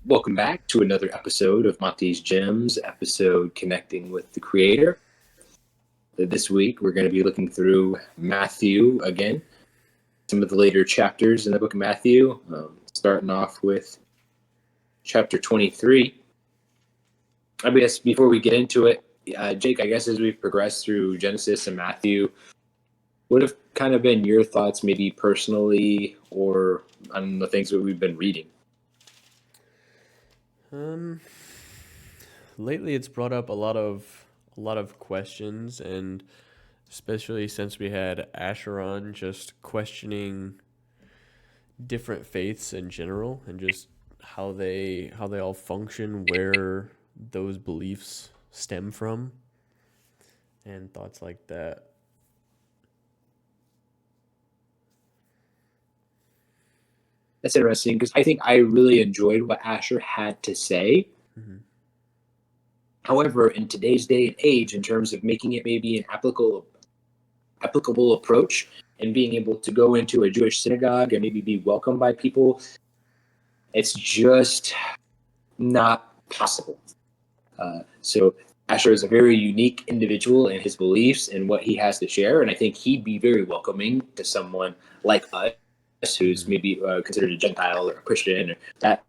Welcome back to another episode of Monty's Gems, episode Connecting with the Creator. This week, we're going to be looking through Matthew again, some of the later chapters in the book of Matthew, starting off with chapter 23. I guess before we get into it, Jake, I guess as we've progressed through Genesis and Matthew, what have kind of been your thoughts, maybe personally, or on the things that we've been reading? Lately it's brought up a lot of questions, and especially since we had Asher on, just questioning different faiths in general and just how they all function, where those beliefs stem from, and thoughts like that. That's interesting because I think I really enjoyed what Asher had to say. Hmm. However, in today's day and age, in terms of making it maybe an applicable approach and being able to go into a Jewish synagogue and maybe be welcomed by people, it's just not possible. So Asher is a very unique individual in his beliefs and what he has to share, and I think he'd be very welcoming to someone like us, who's Hmm. maybe considered a Gentile or a Christian or that.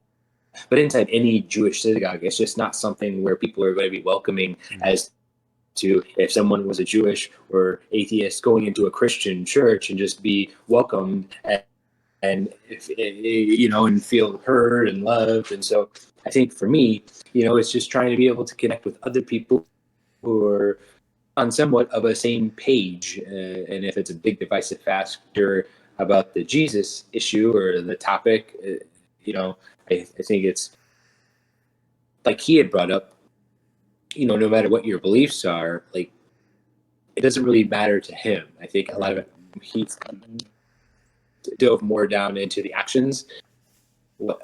But inside any Jewish synagogue, it's just not something where people are going to be welcoming Hmm. as to if someone was a Jewish or atheist going into a Christian church and just be welcomed and if, and feel heard and loved. And so I think for me, it's just trying to be able to connect with other people who are on somewhat of a same page. And if it's a big divisive factor about the Jesus issue or the topic, I think it's like he had brought up, no matter what your beliefs are, like it doesn't really matter to him. I think a lot of Right. it, he dove more down into the actions,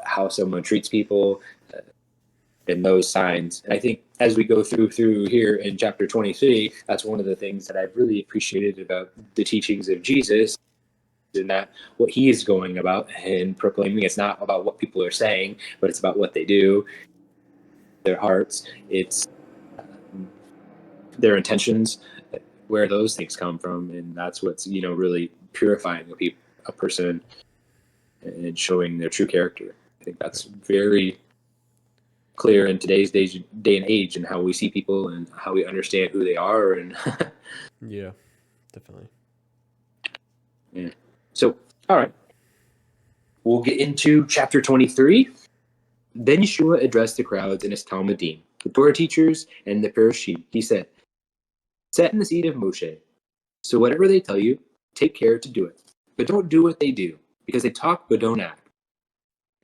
how someone treats people, and those signs. And I think as we go through here in chapter 23, that's one of the things that I've really appreciated about the teachings of Jesus, and that what he is going about and proclaiming, it's not about what people are saying, but it's about what they do, their hearts, it's their intentions, where those things come from, and that's what's really purifying a person and showing their true character. I think that's Right. very clear in today's day and age, and how we see people and how we understand who they are. And Yeah, definitely. yeah. So, all right, we'll get into chapter 23. Then Yeshua addressed the crowds in his Talmudim, the Torah teachers, and the Parashim. He said, "Set in the seat of Moshe. So whatever they tell you, take care to do it. But don't do what they do, because they talk but don't act.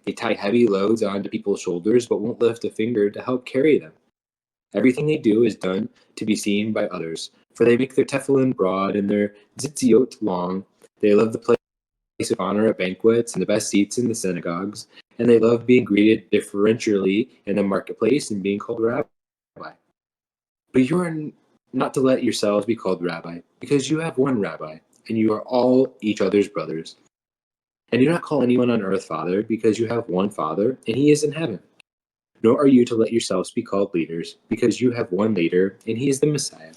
They tie heavy loads onto people's shoulders but won't lift a finger to help carry them. Everything they do is done to be seen by others, for they make their tefillin broad and their tzitziot long. They love the place of honor at banquets and the best seats in the synagogues, and they love being greeted deferentially in the marketplace and being called rabbi. But you are not to let yourselves be called rabbi, because you have one rabbi, and you are all each other's brothers. And do not call anyone on earth father, because you have one Father, and he is in heaven. Nor are you to let yourselves be called leaders, because you have one leader, and he is the Messiah.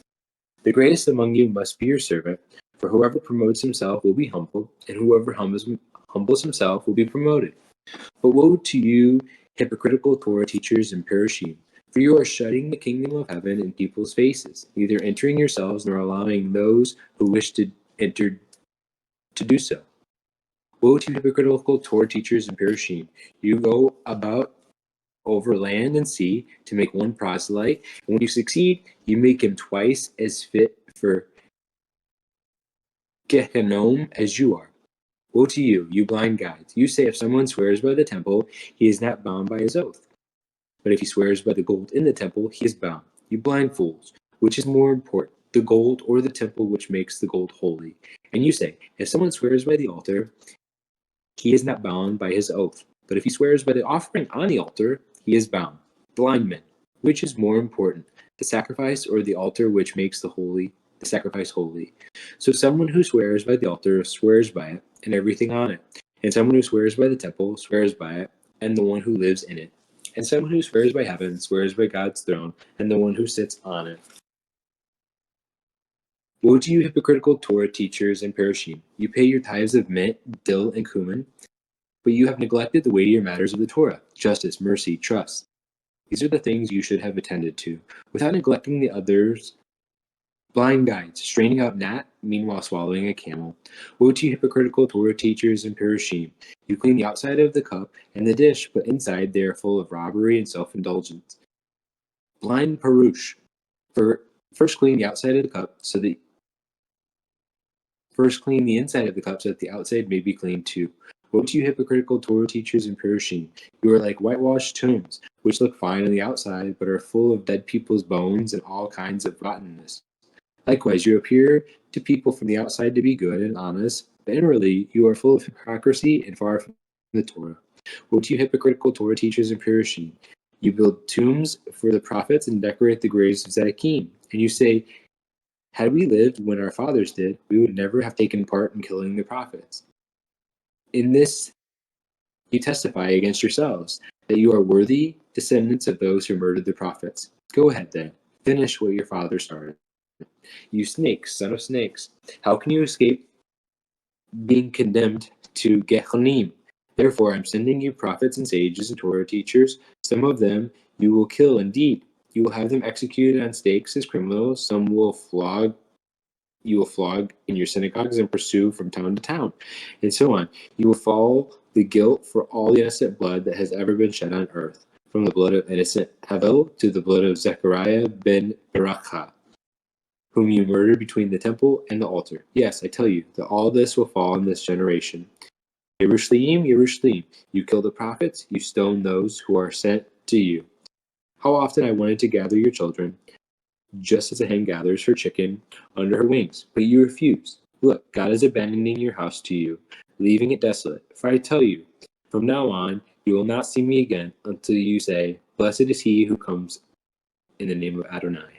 The greatest among you must be your servant, for whoever promotes himself will be humbled, and whoever humbles himself will be promoted. But woe to you, hypocritical Torah teachers and Parashim, for you are shutting the kingdom of heaven in people's faces, neither entering yourselves nor allowing those who wish to enter to do so. Woe to you, hypocritical Torah teachers and Parashim! You go about over land and sea to make one proselyte, and when you succeed, you make him twice as fit for Gehinnom as you are. Woe to you, you blind guides! You say if someone swears by the temple, he is not bound by his oath. But if he swears by the gold in the temple, he is bound. You blind fools! Which is more important, the gold or the temple which makes the gold holy? And you say, if someone swears by the altar, he is not bound by his oath. But if he swears by the offering on the altar, he is bound. Blind men, which is more important, the sacrifice or the altar which makes the sacrifice holy? So someone who swears by the altar swears by it and everything on it. And someone who swears by the temple swears by it and the one who lives in it. And someone who swears by heaven swears by God's throne and the one who sits on it. Woe to you, hypocritical Torah teachers and Parashim! You pay your tithes of mint, dill, and cumin, but you have neglected the weightier matters of the Torah: justice, mercy, trust. These are the things you should have attended to, without neglecting the others. Blind guides, straining out gnat, meanwhile swallowing a camel. Woe to you, hypocritical Torah teachers and Parashim! You clean the outside of the cup and the dish, but inside they are full of robbery and self-indulgence. Blind Parush! First clean the outside of the cup so that First clean the inside of the cup so that the outside may be clean too. Woe to you, hypocritical Torah teachers and Parashim! You are like whitewashed tombs, which look fine on the outside, but are full of dead people's bones and all kinds of rottenness. Likewise, you appear to people from the outside to be good and honest, but inwardly you are full of hypocrisy and far from the Torah. Woe to you, hypocritical Torah teachers and Parashim! You build tombs for the prophets and decorate the graves of Zedekim, and you say, had we lived when our fathers did, we would never have taken part in killing the prophets. In this you testify against yourselves, that you are worthy descendants of those who murdered the prophets. Go ahead then, finish what your father started. You snakes, son of snakes, how can you escape being condemned to Gehonim? Therefore, I'm sending you prophets and sages and Torah teachers. Some of them you will kill indeed. You will have them executed on stakes as criminals. Some will flog. You will flog in your synagogues and pursue from town to town, and so on. You will follow the guilt for all the innocent blood that has ever been shed on earth, from the blood of innocent Havel to the blood of Zechariah ben Berakah, whom you murdered between the temple and the altar. Yes, I tell you that all this will fall in this generation. Yerushalayim, Yerushalayim, you kill the prophets, you stone those who are sent to you. How often I wanted to gather your children, just as a hen gathers her chicken under her wings, but you refuse. Look, God is abandoning your house to you, leaving it desolate. For I tell you, from now on, you will not see me again until you say, blessed is he who comes in the name of Adonai.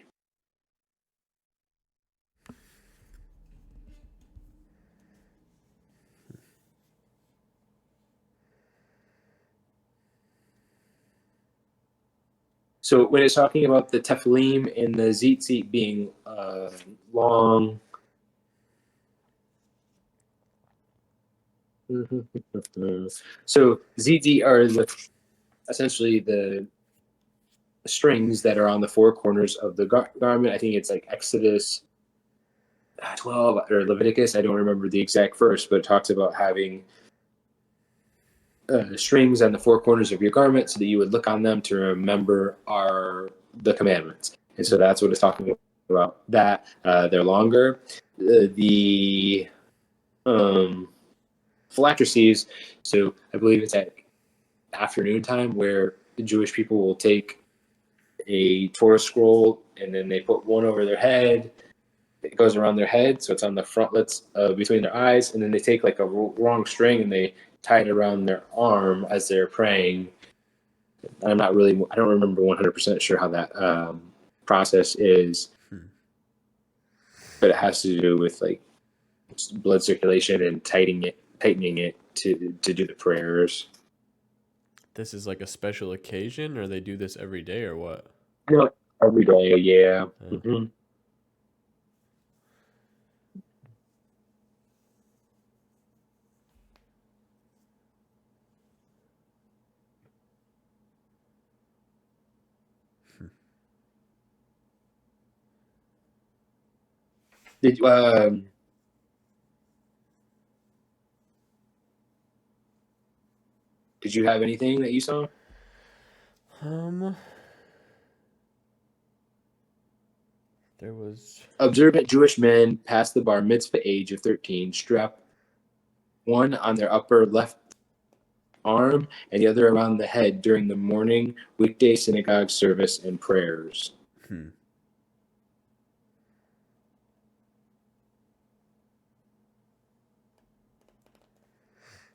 So when it's talking about the Tephilim and the Tzitzit being long, so Tzitzit are essentially the strings that are on the four corners of the garment. I think it's like Exodus 12 or Leviticus. I don't remember the exact verse, but it talks about having strings on the four corners of your garment so that you would look on them to remember the commandments. And so that's what it's talking about. That they're longer. The phylacteries, so I believe it's at afternoon time where the Jewish people will take a Torah scroll and then they put one over their head. It goes around their head, so it's on the frontlets between their eyes, and then they take like a long string and they tie it around their arm as they're praying. I don't remember 100% sure how that process is, but it has to do with like blood circulation and tightening it to do the prayers. This is like a special occasion, or they do this every day, or what? Yeah, every day, yeah. Mm-hmm. Did did you have anything that you saw? There was Observant Jewish men past the bar mitzvah age of 13 strap one on their upper left arm and the other around the head during the morning weekday synagogue service and prayers.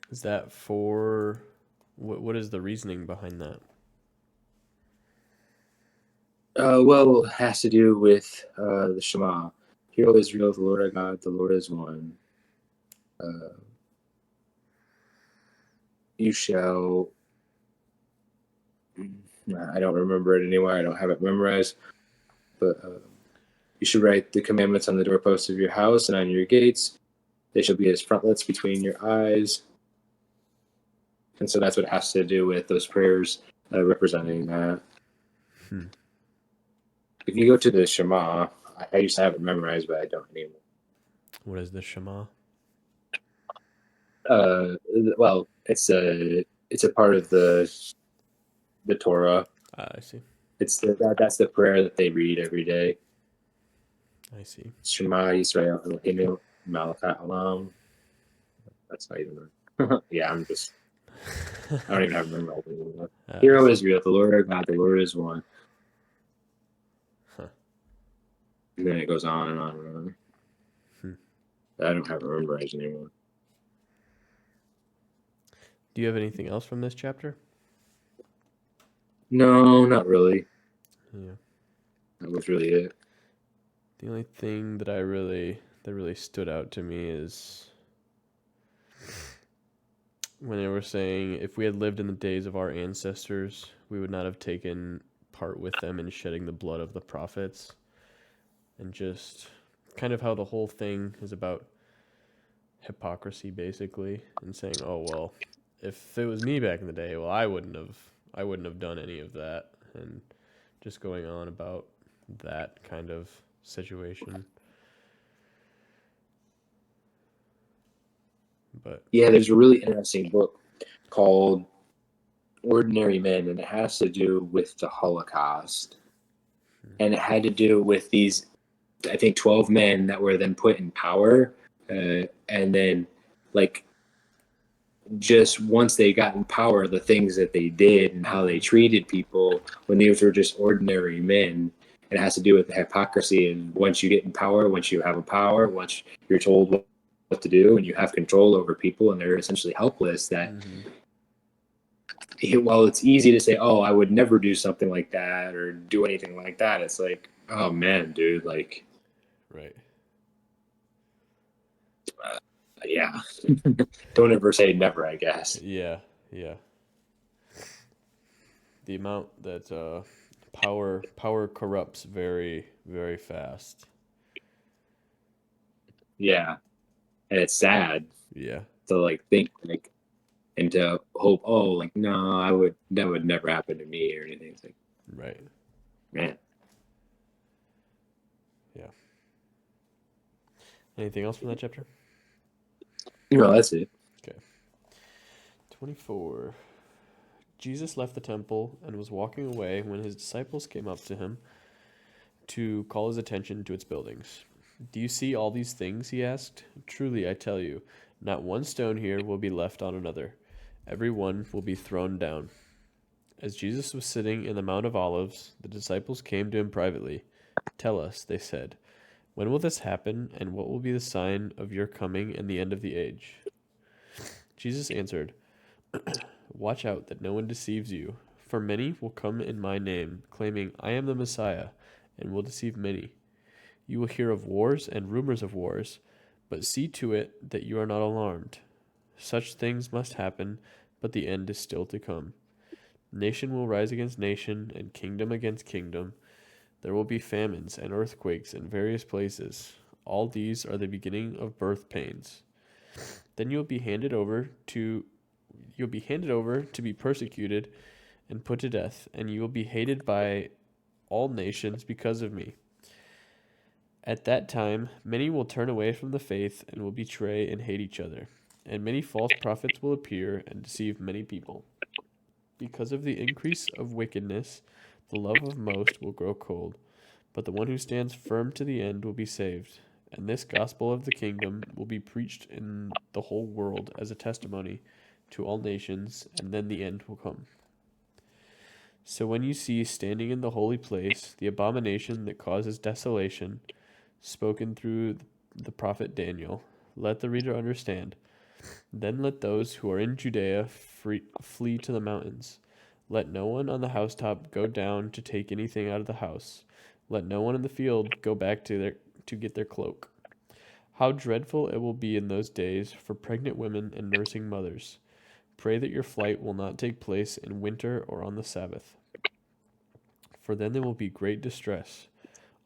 Is that for what is the reasoning behind that? Well, it has to do with the Shema. Hear, O Israel, the Lord our God, the Lord is one. You shall I don't remember it anywhere. I don't have it memorized. But you should write the commandments on the doorposts of your house and on your gates. They shall be as frontlets between your eyes. And so that's what it has to do with those prayers representing that. Hmm. If you go to the Shema, I used to have it memorized, but I don't anymore. What is the Shema? Well, it's a part of the Torah. I see. That's the prayer that they read every day. I see. Shema Yisrael Eloheinu Malakat Olam. That's not even right. Yeah, I don't even have a memory anymore. Hear, O Israel, the Lord our God, the Lord is one. Huh. And then it goes on and on and on. I don't have it memorized anymore. Do you have anything else from this chapter? No, not really. Yeah. That was really it. The only thing that really stood out to me is when they were saying if we had lived in the days of our ancestors, we would not have taken part with them in shedding the blood of the prophets. And just kind of how the whole thing is about hypocrisy basically, and saying, "Oh, well, if it was me back in the day, well, I wouldn't have done any of that." And just going on about that kind of situation. But Yeah, there's a really interesting book called Ordinary Men, and it has to do with the Holocaust. And it had to do with these, I think, 12 men that were then put in power. And then, like, just once they got in power, the things that they did and how they treated people when these were just ordinary men. It has to do with the hypocrisy. And once you get in power, once you have a power, once you're told what to do and you have control over people and they're essentially helpless, that while it's easy to say, oh, I would never do something like that or do anything like that, it's like, oh man, dude, like, right. yeah. Don't ever say never, I guess. Yeah, yeah. The amount that power corrupts very, very fast. Yeah. And it's sad Yeah. to like think like and to hope, oh, like no, that would never happen to me or anything. It's like, Right. man. Yeah. Anything else from that chapter? No, that's it. Okay. 24. Jesus left the temple and was walking away when his disciples came up to him to call his attention to its buildings. Do you see all these things? He asked. Truly, I tell you, not one stone here will be left on another. Every one will be thrown down. As Jesus was sitting in the Mount of Olives, the disciples came to him privately. Tell us, they said, when will this happen, and what will be the sign of your coming and the end of the age? Jesus answered, watch out that no one deceives you, for many will come in my name, claiming, I am the Messiah, and will deceive many. You will hear of wars and rumors of wars, but see to it that you are not alarmed. Such things must happen, but the end is still to come. Nation will rise against nation, and kingdom against kingdom. There will be famines and earthquakes in various places. All these are the beginning of birth pains. Then you'll be handed over to be persecuted and put to death, and you will be hated by all nations because of me. At that time, many will turn away from the faith and will betray and hate each other, and many false prophets will appear and deceive many people. Because of the increase of wickedness, the love of most will grow cold, but the one who stands firm to the end will be saved. And this gospel of the kingdom will be preached in the whole world as a testimony to all nations, and then the end will come. So when you see standing in the holy place the abomination that causes desolation, spoken through the prophet Daniel, let the reader understand. Then let those who are in Judea flee to the mountains. Let no one on the housetop go down to take anything out of the house. Let no one in the field go back to get their cloak. How dreadful it will be in those days for pregnant women and nursing mothers. Pray that your flight will not take place in winter or on the Sabbath, for then there will be great distress,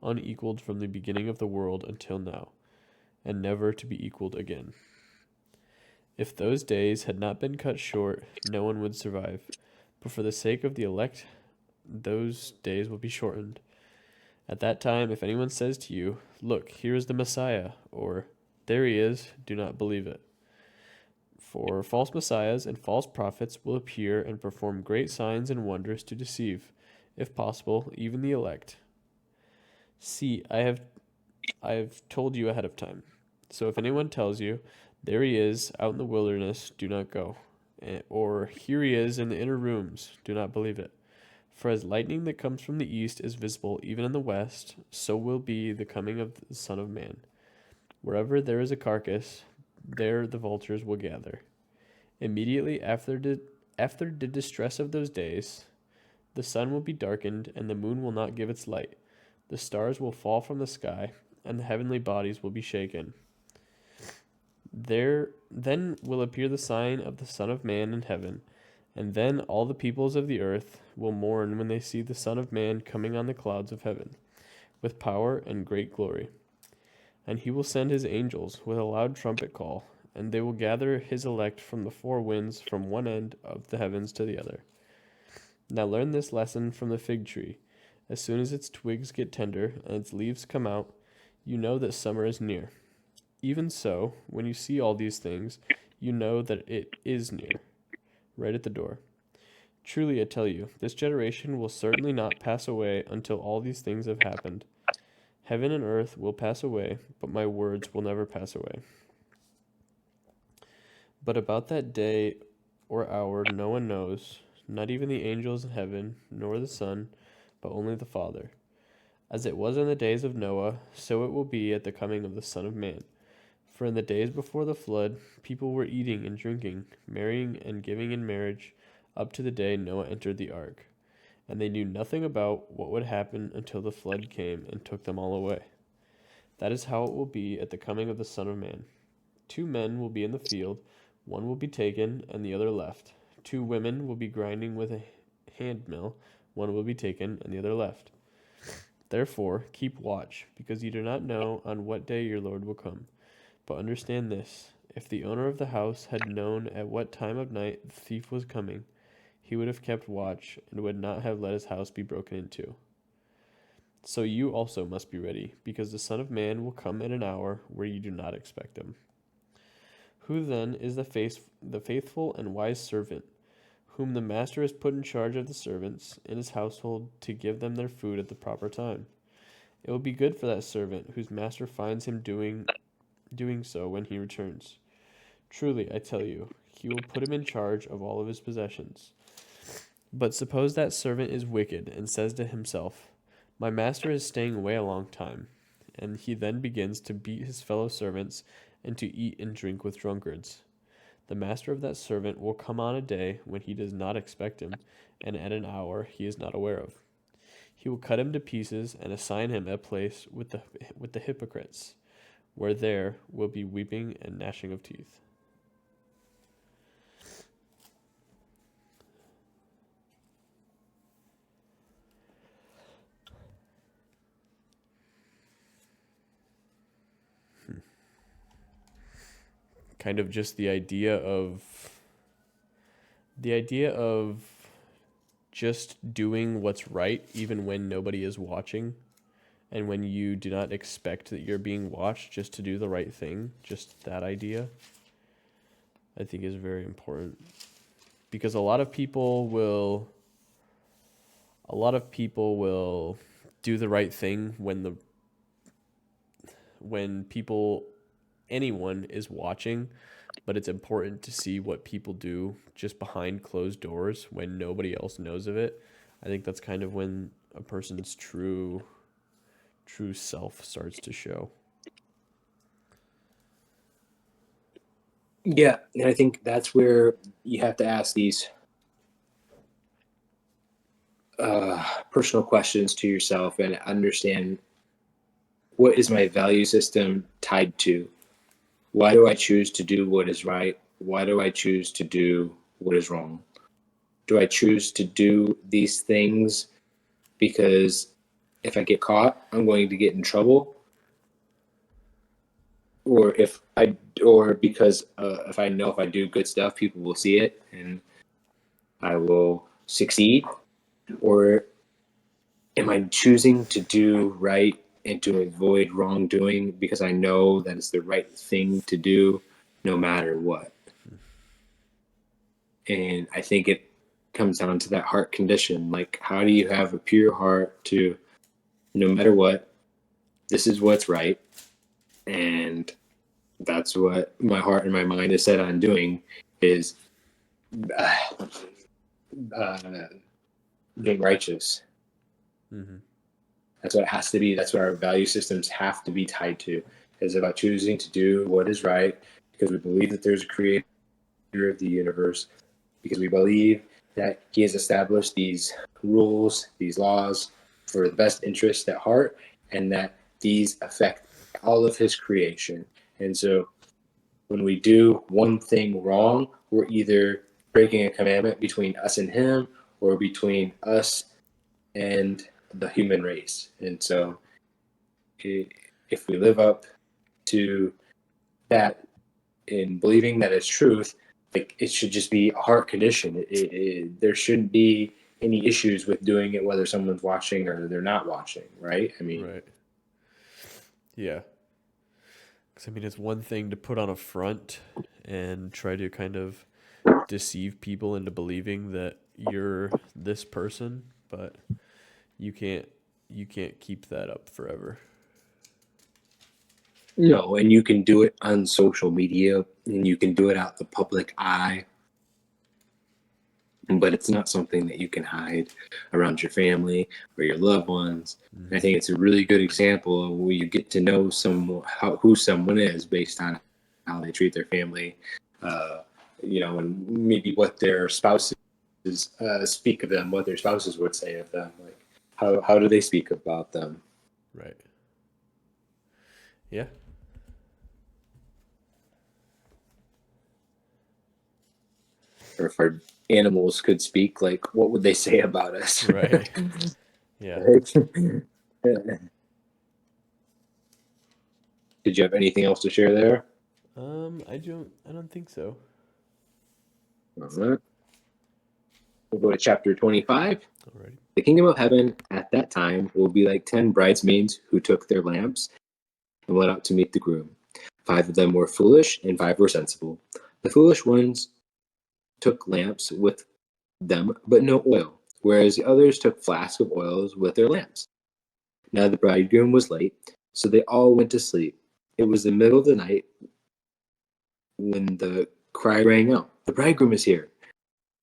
unequaled from the beginning of the world until now, and never to be equaled again. If those days had not been cut short, no one would survive. But for the sake of the elect, those days will be shortened. At that time, if anyone says to you, "Look, here is the Messiah," or "There he is," do not believe it. For false messiahs and false prophets will appear and perform great signs and wonders to deceive, if possible, even the elect. See, I have told you ahead of time. So if anyone tells you, "There he is out in the wilderness," do not go. Or, "Here he is in the inner rooms," do not believe it. For as lightning that comes from the east is visible even in the west, so will be the coming of the Son of Man. Wherever there is a carcass, there the vultures will gather. Immediately after the distress of those days, the sun will be darkened, and the moon will not give its light. The stars will fall from the sky, and the heavenly bodies will be shaken. There then will appear the sign of the Son of Man in heaven, and then all the peoples of the earth will mourn when they see the Son of Man coming on the clouds of heaven, with power and great glory. And he will send his angels with a loud trumpet call, and they will gather his elect from the four winds, from one end of the heavens to the other. Now learn this lesson from the fig tree. As soon as its twigs get tender and its leaves come out, you know that summer is near. Even so, when you see all these things, you know that it is near, right at the door. Truly I tell you, this generation will certainly not pass away until all these things have happened. Heaven and earth will pass away, but my words will never pass away. But about that day or hour no one knows, not even the angels in heaven, nor the Son, but only the Father. As it was in the days of Noah, so it will be at the coming of the Son of Man. For in the days before the flood, people were eating and drinking, marrying and giving in marriage, up to the day Noah entered the ark. And they knew nothing about what would happen until the flood came and took them all away. That is how it will be at the coming of the Son of Man. 2 men will be in the field, one will be taken and the other left. 2 women will be grinding with a hand mill, one will be taken and the other left. Therefore, keep watch, because you do not know on what day your Lord will come. But understand this, if the owner of the house had known at what time of night the thief was coming, he would have kept watch and would not have let his house be broken into. So you also must be ready, because the Son of Man will come in an hour where you do not expect him. Who then is the faithful and wise servant, whom the master has put in charge of the servants in his household to give them their food at the proper time? It will be good for that servant whose master finds him doing so when he returns. Truly, I tell you, he will put him in charge of all of his possessions. But suppose that servant is wicked and says to himself, "My master is staying away a long time," and he then begins to beat his fellow servants and to eat and drink with drunkards. The master of that servant will come on a day when he does not expect him, and at an hour he is not aware of. He will cut him to pieces and assign him a place with the hypocrites, where there will be weeping and gnashing of teeth. Kind of just the idea of just doing what's right even when nobody is watching, and when you do not expect that you're being watched, just to do the right thing. Just that idea, I think, is very important, because a lot of people will do the right thing when anyone is watching, but it's important to see what people do just behind closed doors when nobody else knows of it. I think that's kind of when a person's true self starts to show. Yeah, and I think that's where you have to ask these personal questions to yourself and understand, what is my value system tied to? Why do I choose to do what is right? Why do I choose to do what is wrong? Do I choose to do these things because if I get caught, I'm going to get in trouble? Or because if I know if I do good stuff, people will see it and I will succeed? Or am I choosing to do right and to avoid wrongdoing because I know that it's the right thing to do no matter what? And I think it comes down to that heart condition. Like, how do you have a pure heart to, no matter what, this is what's right, and that's what my heart and my mind is set on doing, is uh, uh, being righteous. Mm-hmm. That's what it has to be. That's what our value systems have to be tied to. Is about choosing to do what is right because we believe that there's a creator of the universe, because we believe that he has established these rules, these laws for the best interest at heart, and that these affect all of his creation. And so when we do one thing wrong, we're either breaking a commandment between us and him or between us and the human race. And so if we live up to that in believing that it's truth, like, it should just be a heart condition. There shouldn't be any issues with doing it whether someone's watching or they're not watching, right? I mean, Right. Yeah. Because, I mean, it's one thing to put on a front and try to kind of deceive people into believing that you're this person, but you can't you can't keep that up forever. no, and you can do it on social media and you can do it out the public eye, but it's not something that you can hide around your family or your loved ones. And I think it's a really good example of where you get to know who someone is based on how they treat their family, and maybe what their spouses speak of them, what their spouses would say of them, like how do they speak about them? Right. Yeah. Or if our animals could speak, like what would they say about us? Right. Yeah. Did you have anything else to share there? I don't think so. All right. We'll go to chapter 25. Alrighty. The kingdom of heaven at that time will be like 10 bridesmaids who took their lamps and went out to meet the groom. 5 of them were foolish, and 5 were sensible. The foolish ones took lamps with them, but no oil, whereas the others took flasks of oils with their lamps. Now the bridegroom was late, so they all went to sleep. It was the middle of the night when the cry rang out, "The bridegroom is here!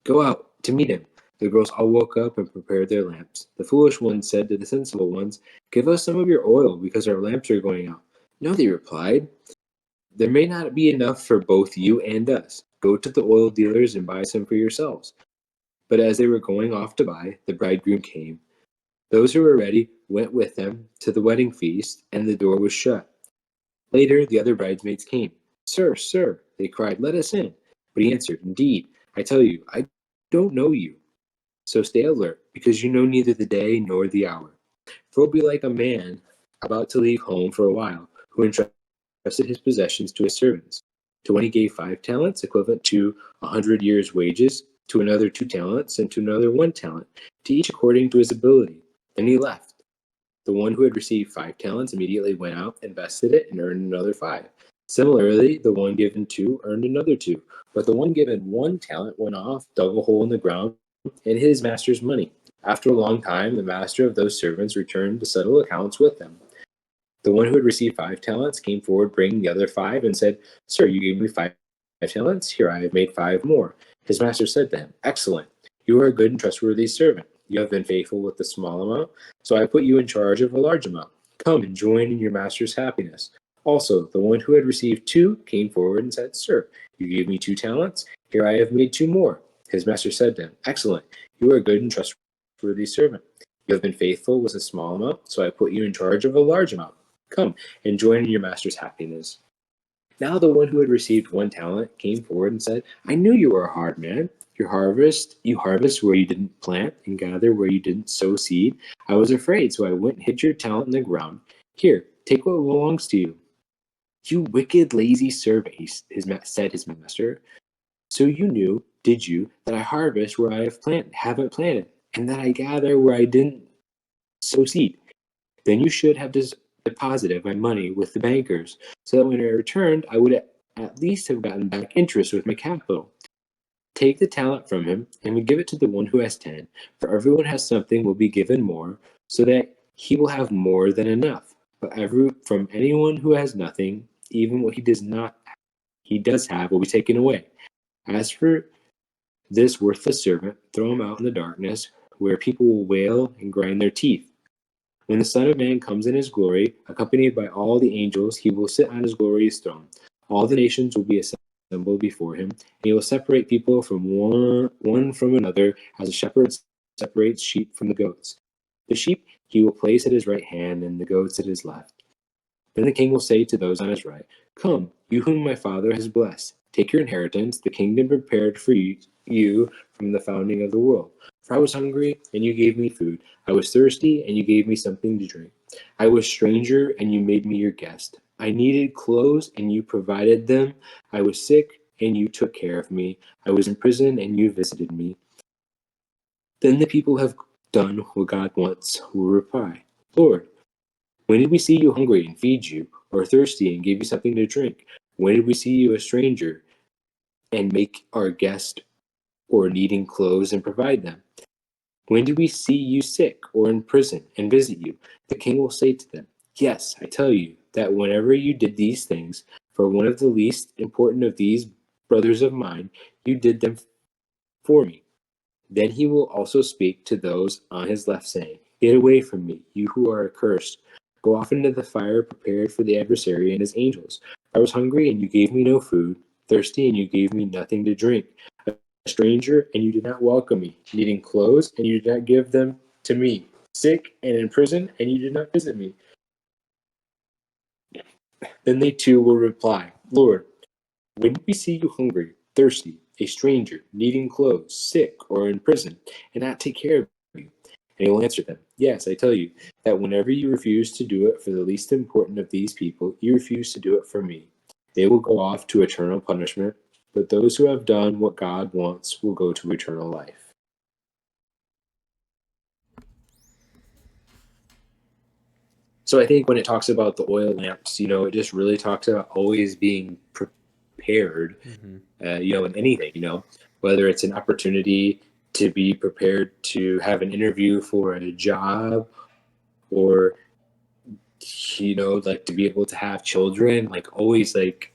Go out to meet him." The girls all woke up and prepared their lamps. The foolish ones said to the sensible ones, "Give us some of your oil, because our lamps are going out." "No," they replied. "There may not be enough for both you and us. Go to the oil dealers and buy some for yourselves." But as they were going off to buy, the bridegroom came. Those who were ready went with him to the wedding feast, and the door was shut. Later, the other bridesmaids came. "Sir, sir," they cried, "let us in." But he answered, "Indeed, I tell you, I don't know you. So stay alert, because you know neither the day nor the hour." For it will be like a man about to leave home for a while, who entrusted his possessions to his servants. To one he gave 5 talents, equivalent to 100 years' wages, to another 2 talents, and to another 1 talent, to each according to his ability. Then he left. The one who had received 5 talents immediately went out, invested it, and earned another 5. Similarly, the one given 2 earned another 2. But the one given 1 talent went off, dug a hole in the ground, and hid his master's money. After a long time, the master of those servants returned to settle accounts with them. The one who had received 5 talents came forward, bringing the other 5, and said, "Sir, you gave me 5 talents. Here I have made 5 more." His master said to him, "Excellent. You are a good and trustworthy servant. You have been faithful with the small amount, so I put you in charge of a large amount. Come and join in your master's happiness." Also, the one who had received 2 came forward and said, "Sir, you gave me 2 talents. Here I have made 2 more." His master said to him, "Excellent. You are a good and trustworthy servant. You have been faithful with a small amount, so I put you in charge of a large amount. Come and join in your master's happiness." Now the one who had received 1 talent came forward and said, "I knew you were a hard man. You harvest where you didn't plant and gather where you didn't sow seed. I was afraid, so I went and hid your talent in the ground. Here, take what belongs to you. You wicked, lazy servant, said his master. So you knew, did you, that I harvest where haven't planted, and that I gather where I didn't sow seed? Then you should have deposited my money with the bankers, so that when I returned, I would at least have gotten back interest with my capital. Take the talent from him, and we give it to the one who has 10. For everyone who has something will be given more, so that he will have more than enough. But from anyone who has nothing, even what he does have, will be taken away. As for this worthless servant, throw him out in the darkness, where people will wail and grind their teeth. When the Son of Man comes in his glory, accompanied by all the angels, he will sit on his glorious throne. All the nations will be assembled before him, and he will separate people from one from another, as a shepherd separates sheep from the goats. The sheep he will place at his right hand, and the goats at his left. Then the king will say to those on his right, come, you whom my father has blessed, take your inheritance, the kingdom prepared for you from the founding of the world. For I was hungry, and you gave me food. I was thirsty, and you gave me something to drink. I was a stranger, and you made me your guest. I needed clothes, and you provided them. I was sick, and you took care of me. I was in prison, and you visited me. Then the people who have done what God wants will reply, Lord, when did we see you hungry and feed you, or thirsty and give you something to drink? When did we see you a stranger and make our guest, or needing clothes and provide them? When did we see you sick or in prison and visit you? The king will say to them, yes, I tell you that whenever you did these things for one of the least important of these brothers of mine, you did them for me. Then he will also speak to those on his left, saying, get away from me, you who are accursed. Go off into the fire prepared for the adversary and his angels. I was hungry, and you gave me no food, thirsty, and you gave me nothing to drink, a stranger, and you did not welcome me, needing clothes, and you did not give them to me, sick and in prison, and you did not visit me. Then they too will reply, Lord, when did we see you hungry, thirsty, a stranger, needing clothes, sick, or in prison, and not take care of you? And he will answer them, yes, I tell you, that whenever you refuse to do it for the least important of these people, you refuse to do it for me. They will go off to eternal punishment, but those who have done what God wants will go to eternal life. So I think when it talks about the oil lamps, it just really talks about always being prepared, Mm-hmm. in anything, whether it's an opportunity to be prepared to have an interview for a job, or, like to be able to have children, like always, like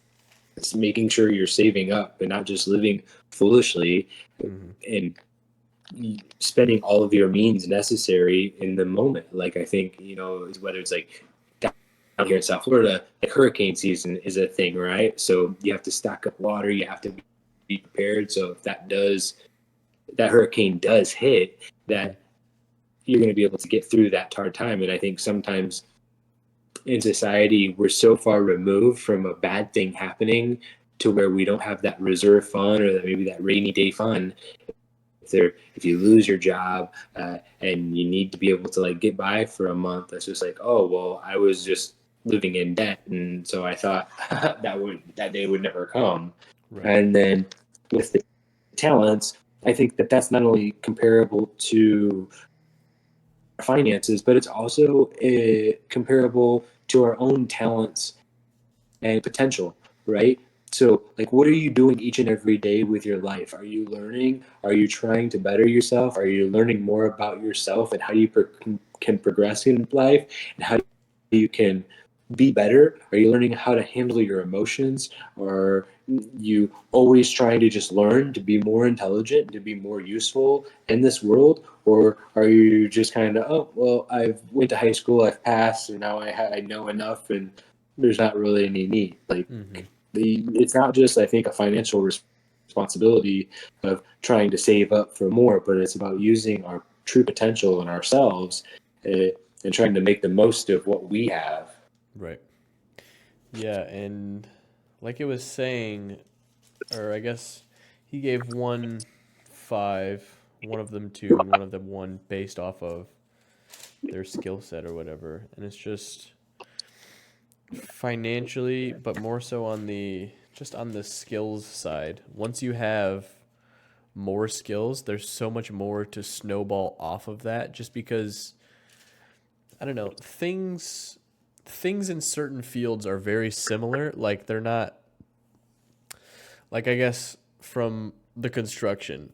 it's making sure you're saving up and not just living foolishly Mm-hmm. and spending all of your means necessary in the moment. Like I think, whether it's like down here in South Florida, like hurricane season is a thing, right? So you have to stock up water, you have to be prepared. So if that hurricane does hit, Mm-hmm. that you're going to be able to get through that hard time. And I think sometimes in society, we're so far removed from a bad thing happening to where we don't have that reserve fund, or maybe that rainy day fund. If you lose your job, and you need to be able to like get by for a month, that's just like, oh well, I was just living in debt, and so I thought that day would never come. Right. And then with the talents, I think that's not only comparable to finances, but it's also comparable to our own talents and potential, right? So, like, what are you doing each and every day with your life? Are you learning? Are you trying to better yourself? Are you learning more about yourself and how you can progress in life, and how you can be better? Are you learning how to handle your emotions? Or you always trying to just learn to be more intelligent, to be more useful in this world? Or are you just kind of, oh well, I've went to high school, I've passed, and now I know enough, and there's not really any need. Like Mm-hmm. it's not just, I think, a financial responsibility of trying to save up for more, but it's about using our true potential in ourselves, and trying to make the most of what we have. Right. Yeah, and like it was saying, or I guess he gave one 5, one of them 2, and one of them 1 based off of their skill set or whatever. And it's just financially, but more so on the just on the skills side. Once you have more skills, there's so much more to snowball off of that just because I don't know, things in certain fields are very similar. Like they're not like I guess from the construction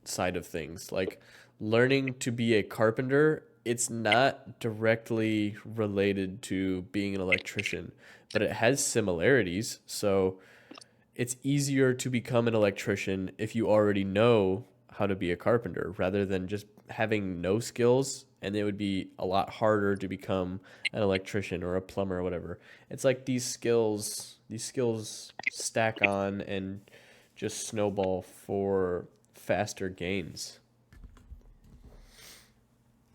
side of things, like learning to be a carpenter, it's not directly related to being an electrician, but it has similarities. So it's easier to become an electrician if you already know how to be a carpenter rather than just having no skills, and it would be a lot harder to become an electrician or a plumber or whatever. It's like these skills stack on and just snowball for faster gains.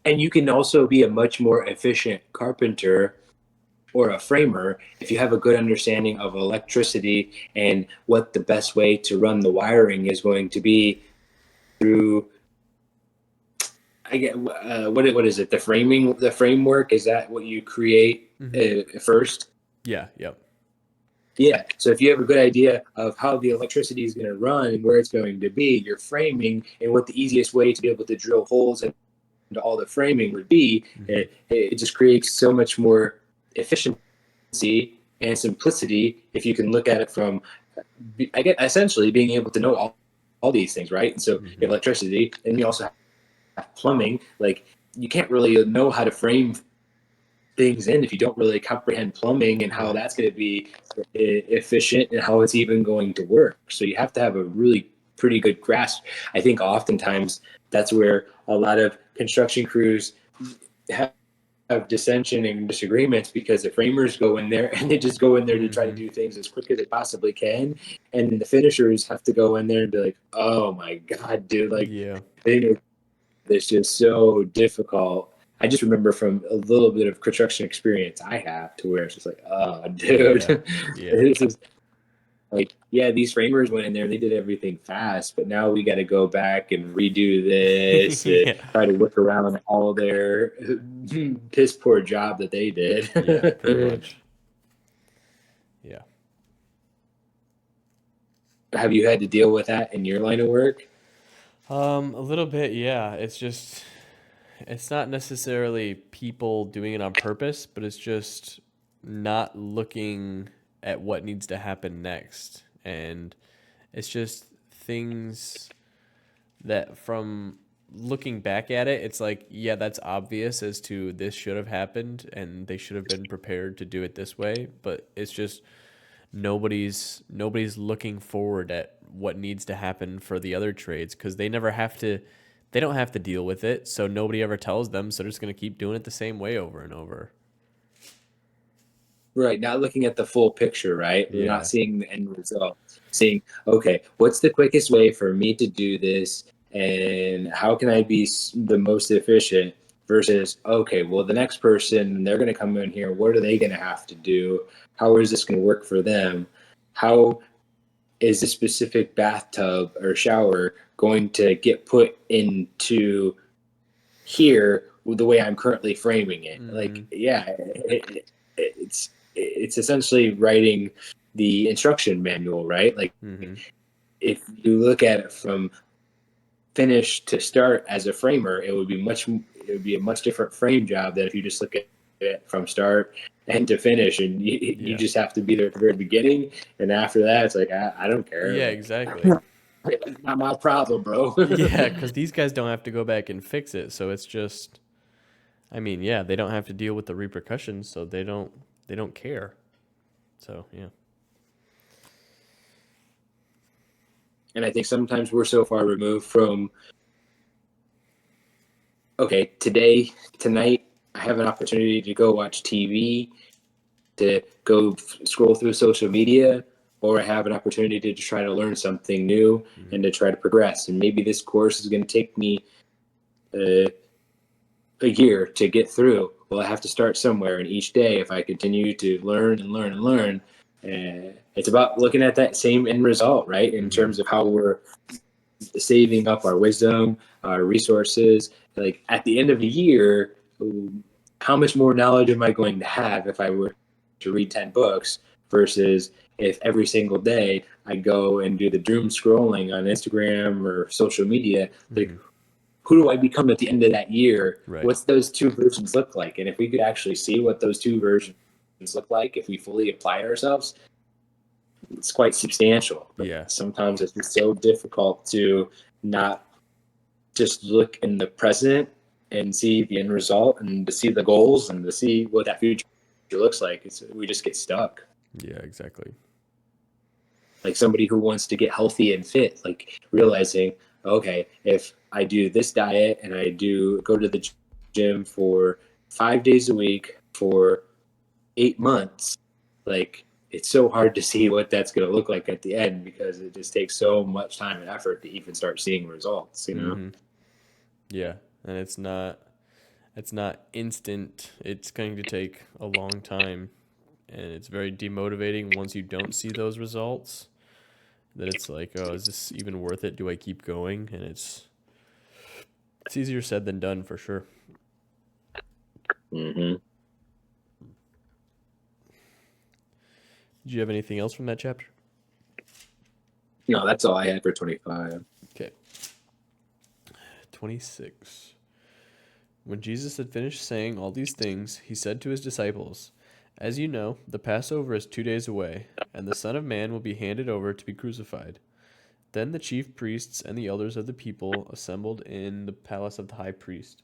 And you can also be a much more efficient carpenter or a framer if you have a good understanding of electricity and what the best way to run the wiring is going to be through. I get what is it? The framework, is that what you create first? Yeah, yep. Yeah. So if you have a good idea of how the electricity is going to run and where it's going to be, your framing and what the easiest way to be able to drill holes into all the framing would be, it just creates so much more efficiency and simplicity if you can look at it from, I get essentially being able to know all these things, right? And so you have electricity, and you also have plumbing. Like you can't really know how to frame things in if you don't really comprehend plumbing and how that's going to be efficient and how it's even going to work. So you have to have a really pretty good grasp. I think oftentimes that's where a lot of construction crews have dissension and disagreements, because the framers go in there and they just go in there to try to do things as quick as they possibly can, and then the finishers have to go in there and be like, oh my god, dude, like Yeah. it's just so difficult. I just remember from a little bit of construction experience I have, to where it's just like, oh dude, Yeah. this is like, yeah, these framers went in there, they did everything fast, but now we got to go back and redo this and Yeah. try to work around all their piss poor job that they did. Yeah, pretty much. Yeah. Have you had to deal with that in your line of work? A little bit, yeah. It's just it's not necessarily people doing it on purpose, but it's just not looking at what needs to happen next. And it's just things that from looking back at it, it's like, yeah, that's obvious as to this should have happened and they should have been prepared to do it this way, but it's just nobody's looking forward at what needs to happen for the other trades because they don't have to deal with it, so nobody ever tells them, so they're just going to keep doing it the same way over and over. Right, not looking at the full picture, right? We're not Yeah. seeing the end result. Seeing, okay, what's the quickest way for me to do this, and how can I be the most efficient? Versus, okay, well, the next person, they're going to come in here. What are they going to have to do? How is this going to work for them? How is a specific bathtub or shower going to get put into here with the way I'm currently framing it? Like, yeah, it's essentially writing the instruction manual, right? Like, if you look at it from finish to start as a framer, it would be a much different frame job than if you just look at it from start and to finish, and you Yeah. just have to be there at the very beginning, and after that it's like, I don't care, Yeah, like, exactly. it's not my problem, bro. Yeah, because these guys don't have to go back and fix it, so it's just, I mean, yeah, they don't have to deal with the repercussions, so they don't care. So yeah. And I think sometimes we're so far removed from, okay, tonight I have an opportunity to go watch TV, to go scroll through social media, or I have an opportunity to try to learn something new and to try to progress. And maybe this course is going to take me a year to get through. Well, I have to start somewhere, and each day, if I continue to learn and learn and learn, it's about looking at that same end result, right? In terms of how we're saving up our wisdom, our resources. Like at the end of the year, how much more knowledge am I going to have if I were to read 10 books versus if every single day I go and do the doom scrolling on Instagram or social media? Like, Mm-hmm. who do I become at the end of that year? Right. What's those two versions look like? And if we could actually see what those two versions look like, if we fully apply ourselves, it's quite substantial. But Yeah. sometimes it's just so difficult to not just look in the present and see the end result and to see the goals and to see what that future looks like. We just get stuck. Yeah, exactly. Like somebody who wants to get healthy and fit, like realizing, okay, if I do this diet and I do go to the gym for 5 days a week for 8 months, like it's so hard to see what that's going to look like at the end because it just takes so much time and effort to even start seeing results, you know? Mm-hmm. Yeah, and it's not instant. It's going to take a long time, and it's very demotivating once you don't see those results. That it's like, oh, is this even worth it? Do I keep going? And it's easier said than done for sure. Mm-hmm. Did you have anything else from that chapter? No, that's all I had for 25. Okay. 26. When Jesus had finished saying all these things, he said to his disciples, "As you know, the Passover is 2 days away, and the Son of Man will be handed over to be crucified." Then the chief priests and the elders of the people assembled in the palace of the high priest,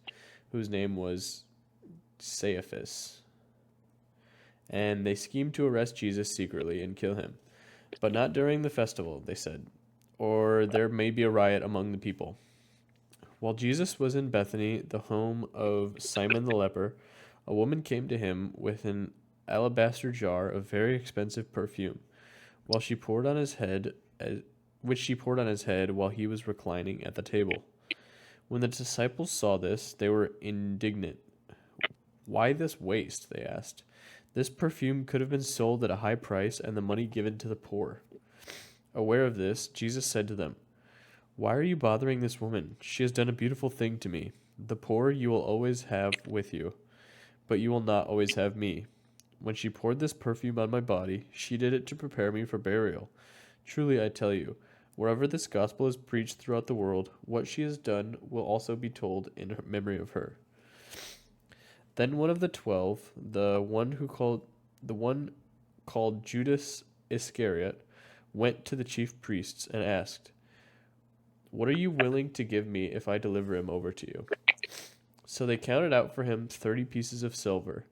whose name was Caiaphas, and they schemed to arrest Jesus secretly and kill him. But not during the festival, they said, or there may be a riot among the people. While Jesus was in Bethany, the home of Simon the leper, a woman came to him with an alabaster jar of very expensive perfume, while she poured on his head, which she poured on his head while he was reclining at the table. When the disciples saw this, they were indignant. "Why this waste?" they asked. "This perfume could have been sold at a high price and the money given to the poor." Aware of this, Jesus said to them, "Why are you bothering this woman? She has done a beautiful thing to me. The poor you will always have with you, but you will not always have me. When she poured this perfume on my body, she did it to prepare me for burial. Truly, I tell you, wherever this gospel is preached throughout the world, what she has done will also be told in memory of her." Then one of the 12, the one called Judas Iscariot, went to the chief priests and asked, "What are you willing to give me if I deliver him over to you?" So they counted out for him 30 pieces of silver.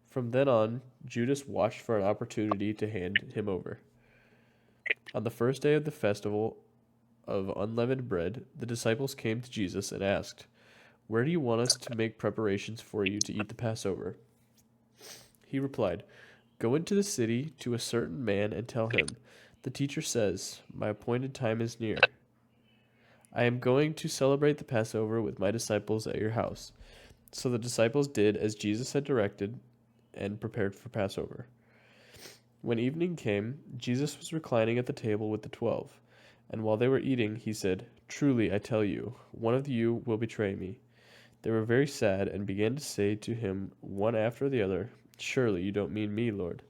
From then on, Judas watched for an opportunity to hand him over. On the first day of the festival of unleavened bread, the disciples came to Jesus and asked, "Where do you want us to make preparations for you to eat the Passover?" He replied, "Go into the city to a certain man and tell him, 'The teacher says, my appointed time is near. I am going to celebrate the Passover with my disciples at your house.'" So the disciples did as Jesus had directed and prepared for Passover. When evening came, Jesus was reclining at the table with the 12. And while they were eating, he said, "Truly, I tell you, one of you will betray me." They were very sad and began to say to him one after the other, "Surely you don't mean me, Lord."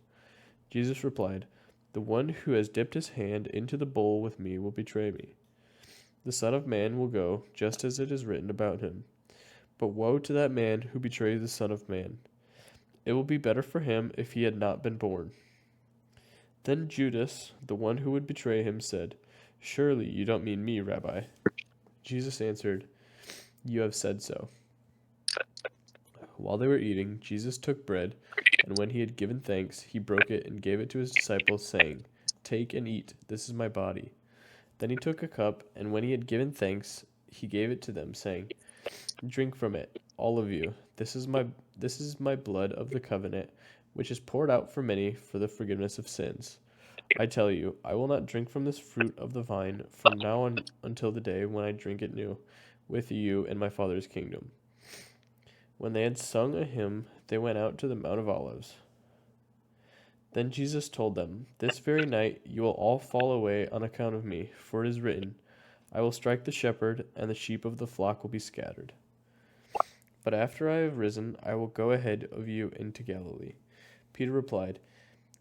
Jesus replied, "The one who has dipped his hand into the bowl with me will betray me. The Son of Man will go, just as it is written about him. But woe to that man who betrays the Son of Man. It will be better for him if he had not been born." Then Judas, the one who would betray him, said, "Surely you don't mean me, Rabbi." Jesus answered, "You have said so." While they were eating, Jesus took bread, and when he had given thanks, he broke it and gave it to his disciples, saying, "Take and eat, this is my body." Then he took a cup, and when he had given thanks, he gave it to them, saying, "Drink from it, all of you. This is my blood of the covenant, which is poured out for many for the forgiveness of sins. I tell you, I will not drink from this fruit of the vine from now on until the day when I drink it new with you in my Father's kingdom." When they had sung a hymn, they went out to the Mount of Olives. Then Jesus told them, "This very night you will all fall away on account of me, for it is written, I will strike the shepherd, and the sheep of the flock will be scattered. But after I have risen, I will go ahead of you into Galilee. Peter replied,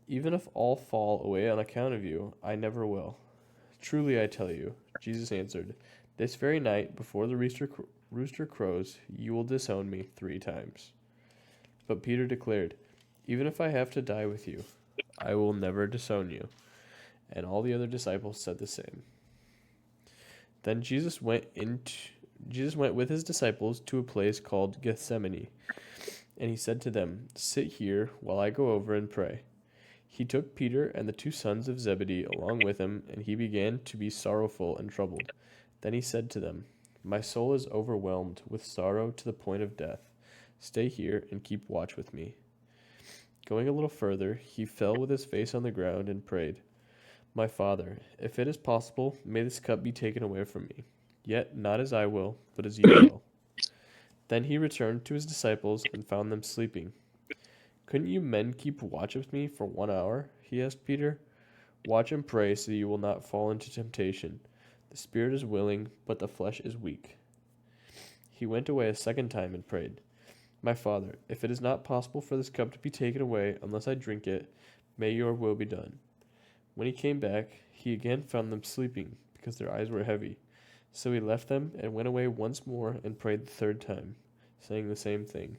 Even if all fall away on account of you, I never will. Truly I tell you, Jesus answered, this very night, before the rooster crows, you will disown me 3 times. But Peter declared, Even if I have to die with you, I will never disown you. And all the other disciples said the same. Then Jesus went with his disciples to a place called Gethsemane, and he said to them, Sit here while I go over and pray. He took Peter and the 2 sons of Zebedee along with him, and he began to be sorrowful and troubled. Then he said to them, My soul is overwhelmed with sorrow to the point of death. Stay here and keep watch with me. Going a little further, he fell with his face on the ground and prayed, My Father, if it is possible, may this cup be taken away from me. Yet not as I will, but as you will. Then he returned to his disciples and found them sleeping. Couldn't you men keep watch with me for 1 hour? He asked Peter. Watch and pray so you will not fall into temptation. The spirit is willing, but the flesh is weak. He went away a second time and prayed, My Father, if it is not possible for this cup to be taken away unless I drink it, may your will be done. When he came back, he again found them sleeping, because their eyes were heavy. So he left them and went away once more and prayed the 3rd time, saying the same thing.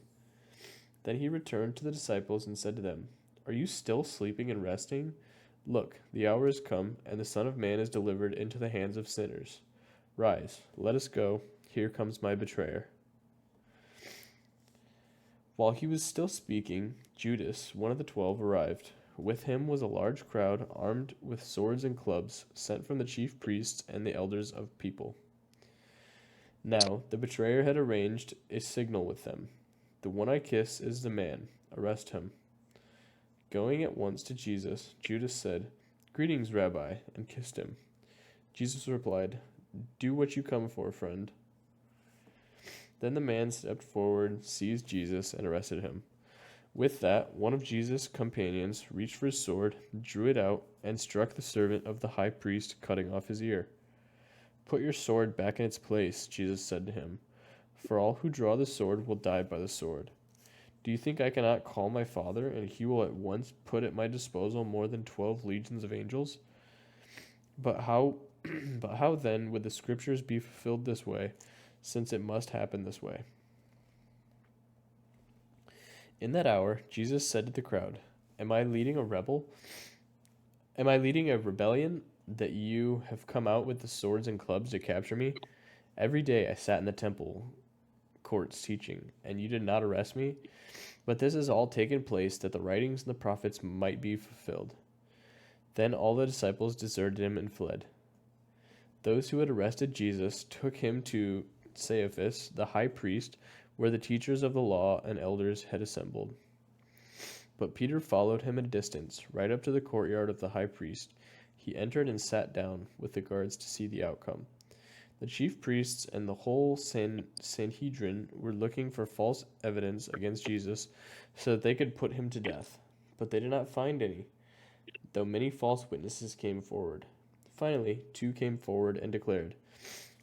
Then he returned to the disciples and said to them, Are you still sleeping and resting? Look, the hour has come, and the Son of Man is delivered into the hands of sinners. Rise, let us go. Here comes my betrayer. While he was still speaking, Judas, one of the 12, arrived. With him was a large crowd armed with swords and clubs, sent from the chief priests and the elders of people. Now the betrayer had arranged a signal with them. The one I kiss is the man. Arrest him. Going at once to Jesus, Judas said, Greetings, Rabbi, and kissed him. Jesus replied, Do what you come for, friend. Then the man stepped forward, seized Jesus, and arrested him. With that, one of Jesus' companions reached for his sword, drew it out, and struck the servant of the high priest, cutting off his ear. Put your sword back in its place, Jesus said to him, for all who draw the sword will die by the sword. Do you think I cannot call my Father, and he will at once put at my disposal more than 12 legions of angels? But how then would the scriptures be fulfilled this way, since it must happen this way? In that hour, Jesus said to the crowd, Am I leading a rebellion that you have come out with the swords and clubs to capture me? Every day I sat in the temple courts teaching, and you did not arrest me? But this has all taken place that the writings and the prophets might be fulfilled. Then all the disciples deserted him and fled. Those who had arrested Jesus took him to Caiaphas, the high priest, where the teachers of the law and elders had assembled. But Peter followed him at a distance, right up to the courtyard of the high priest. He entered and sat down with the guards to see the outcome. The chief priests and the whole Sanhedrin were looking for false evidence against Jesus so that they could put him to death. But they did not find any, though many false witnesses came forward. Finally, 2 came forward and declared,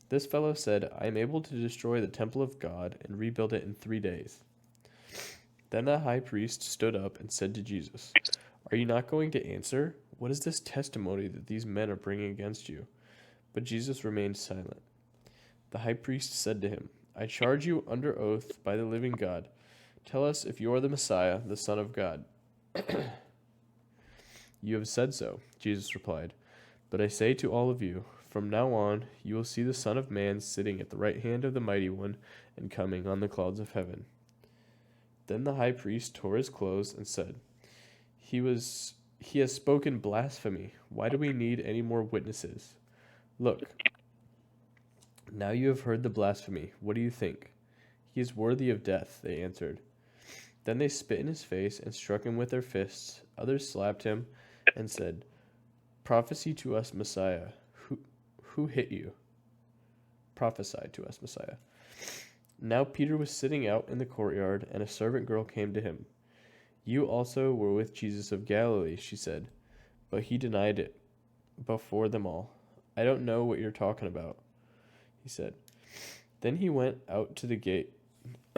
This fellow said, I am able to destroy the temple of God and rebuild it in 3 days. Then the high priest stood up and said to Jesus, Are you not going to answer? What is this testimony that these men are bringing against you? But Jesus remained silent. The high priest said to him, I charge you under oath by the living God. Tell us if you are the Messiah, the Son of God. You have said so, Jesus replied. But I say to all of you, from now on you will see the Son of Man sitting at the right hand of the Mighty One and coming on the clouds of heaven. Then the high priest tore his clothes and said, He has spoken blasphemy. Why do we need any more witnesses? Look, now you have heard the blasphemy. What do you think? He is worthy of death, they answered. Then they spit in his face and struck him with their fists. Others slapped him and said, Prophesy to us, Messiah. Who hit you? Prophesy to us, Messiah. Now Peter was sitting out in the courtyard, and a servant girl came to him. You also were with Jesus of Galilee, she said. But he denied it before them all. I don't know what you're talking about. he said. Then he went out to the gate.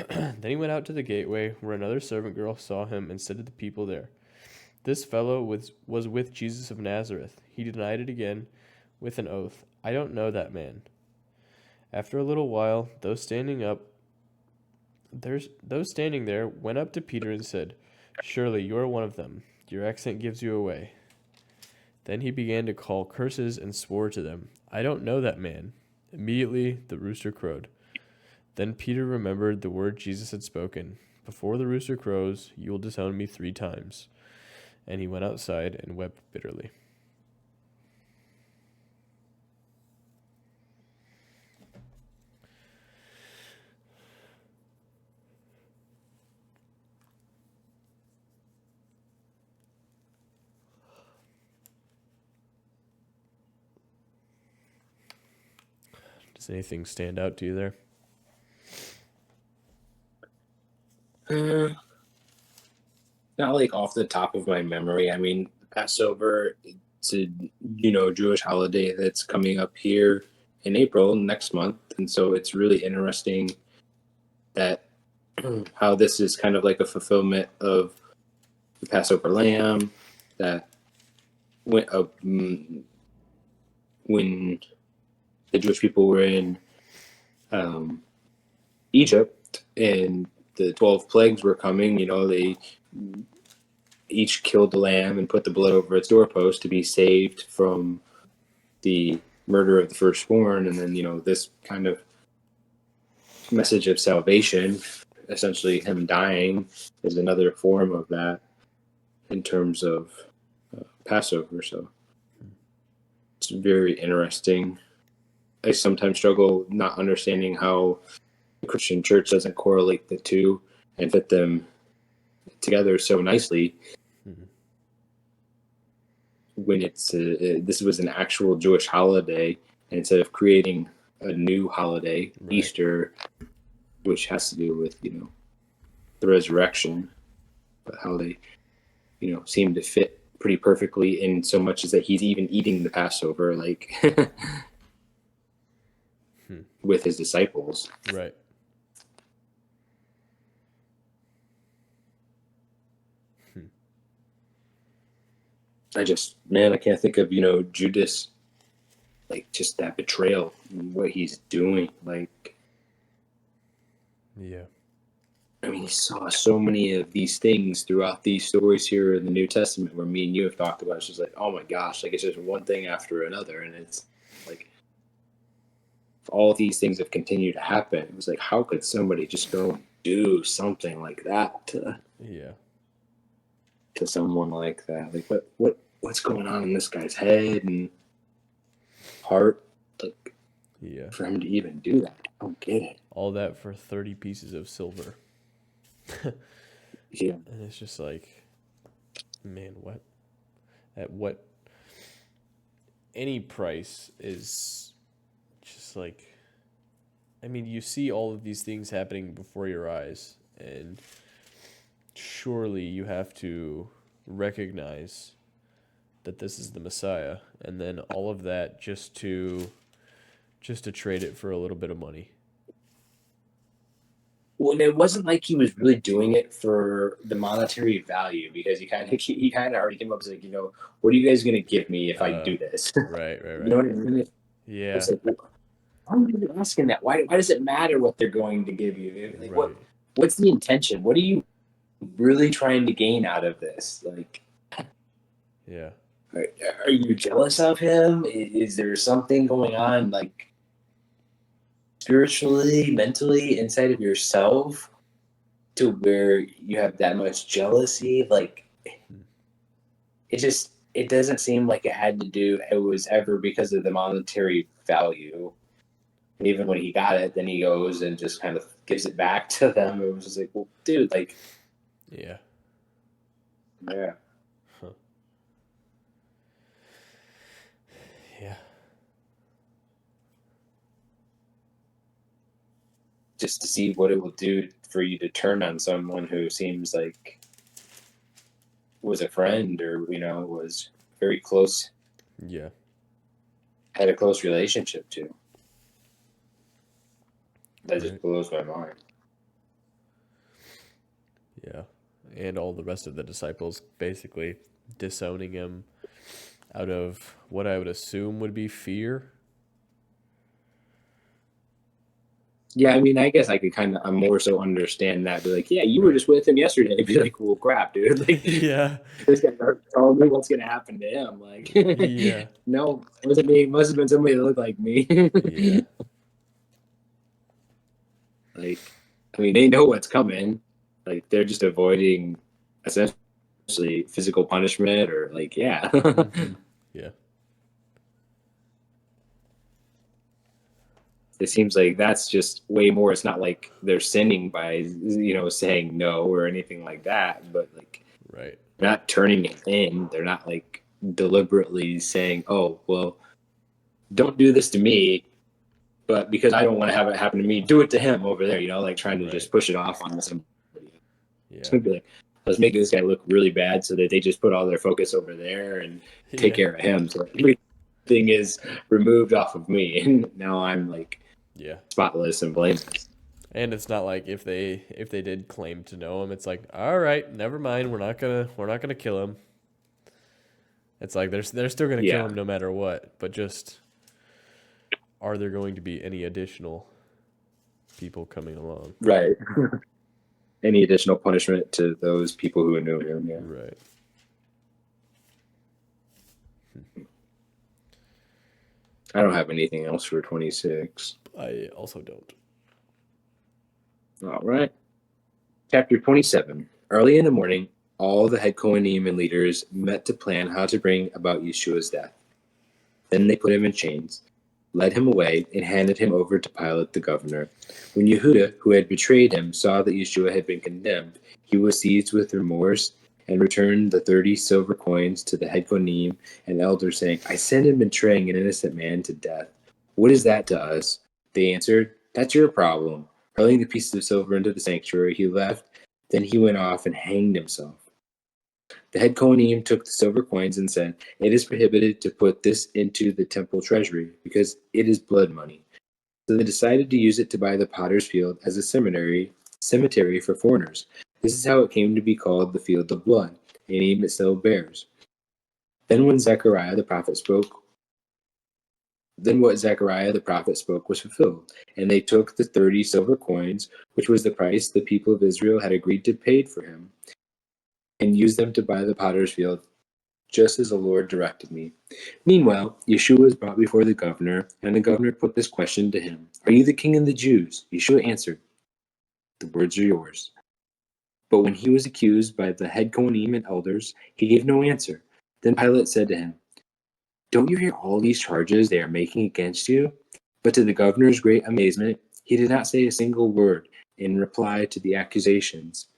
Then he went out to the gateway, where another servant girl saw him and said to the people there, "This fellow was with Jesus of Nazareth." He denied it again with an oath, "I don't know that man." After a little while, those standing there went up to Peter and said, "Surely you are one of them. Your accent gives you away." Then he began to call curses and swore to them, "I don't know that man." Immediately the rooster crowed. Then Peter remembered the word Jesus had spoken, "Before the rooster crows, you will disown me 3 times." And he went outside and wept bitterly. Does anything stand out to you there? Uh, Not like off the top of my memory. I mean, Passover, it's a Jewish holiday that's coming up here in April next month, and so it's really interesting that how this is kind of like a fulfillment of the Passover lamb that when the Jewish people were in um, Egypt and the 12 plagues were coming. They each killed the lamb and put the blood over its doorpost to be saved from the murder of the firstborn. And then, this kind of message of salvation, essentially him dying, is another form of that in terms of Passover. So it's very interesting. I sometimes struggle not understanding how the Christian church doesn't correlate the two and fit them together so nicely. Mm-hmm. When this was an actual Jewish holiday, and instead of creating a new holiday, Right. Easter, which has to do with the resurrection, but how they seem to fit pretty perfectly, in so much as that he's even eating the Passover with his disciples. Right. I can't think of Judas, like, just that betrayal, what he's doing. Like, Yeah. I mean, he saw so many of these things throughout these stories here in the New Testament where me and you have talked about. It's just like, oh my gosh, like, it's just one thing after another. And it's like, if all of these things have continued to happen, it was like, how could somebody just go and do something like that to someone like that? Like, what's going on in this guy's head and heart? Like, for him to even do that, I don't get it. All that for 30 pieces of silver. Yeah. And it's just like, man, what? At what? Any price is just like, I mean, you see all of these things happening before your eyes, and surely you have to recognize that this is the Messiah, and then all of that just to trade it for a little bit of money. Well, it wasn't like he was really doing it for the monetary value, because he kind of already came up as like, what are you guys gonna give me if I do this? Right. You know what I mean? Yeah. It's like, why are you asking that? Why does it matter what they're going to give you? Like, Right. what's the intention? What are you really trying to gain out of this? Like, Yeah. are you jealous of him? Is there something going on, like, spiritually, mentally, inside of yourself, to where you have that much jealousy? Like, it doesn't seem like it was ever because of the monetary value. And even when he got it, then he goes and just kind of gives it back to them. It was just like, well, dude, like, Yeah. yeah. Huh. Yeah. Just to see what it will do for you to turn on someone who seems like was a friend, or was very close, Yeah. had a close relationship to. That just Right. blows my mind. Yeah. And all the rest of the disciples basically disowning him out of what I would assume would be fear. Yeah, I mean, I guess I could I'm more so understand that. Be like, yeah, you were Right. just with him yesterday. Be like, well, crap, dude. Like, Yeah. this guy told me what's gonna happen to him. Like, Yeah. no, it wasn't me. It must have been somebody that looked like me. Yeah. Like, I mean, they know what's coming. Like, they're just avoiding essentially physical punishment or like, yeah. Hmm. Yeah. It seems like that's just way more. It's not like they're sinning by, saying no or anything like that, but like Right. they're not turning it in. They're not like deliberately saying, oh, well, don't do this to me, but because I don't want to have it happen to me, do it to him over there, like trying to Right. just push it off on somebody. Yeah. So be like, let's make this guy look really bad so that they just put all their focus over there and take Yeah. care of him. So everything is removed off of me. And now I'm like Yeah. spotless and blameless. And it's not like if they did claim to know him, it's like, all right, never mind, we're not gonna kill him. It's like they're still gonna kill Yeah. him no matter what, but just are there going to be any additional people coming along? Right. Any additional punishment to those people who knew him? Yeah. Right. I don't have anything else for 26. I also don't. All right. Chapter 27. Early in the morning, all the head Kohanim and leaders met to plan how to bring about Yeshua's death. Then they put him in chains, led him away, and handed him over to Pilate the governor. When Yehuda, who had betrayed him, saw that Yeshua had been condemned, he was seized with remorse and returned the 30 silver coins to the head Kohanim and elders, saying, I sinned in betraying an innocent man to death. What is that to us? They answered, That's your problem. Hurling the pieces of silver into the sanctuary, he left. Then he went off and hanged himself. The head Kohanim took the silver coins and said, It is prohibited to put this into the temple treasury, because it is blood money. So they decided to use it to buy the potter's field as a cemetery for foreigners. This is how it came to be called the Field of Blood, a name it still bears. Then what Zechariah the prophet spoke was fulfilled, and they took the 30 silver coins, which was the price the people of Israel had agreed to pay for him, and used them to buy the potter's field, just as the Lord directed me. Meanwhile, Yeshua was brought before the governor, and the governor put this question to him, Are you the king of the Jews? Yeshua answered, The words are yours. But when he was accused by the head Kohanim and elders, he gave no answer. Then Pilate said to him, Don't you hear all these charges they are making against you? But to the governor's great amazement, he did not say a single word in reply to the accusations.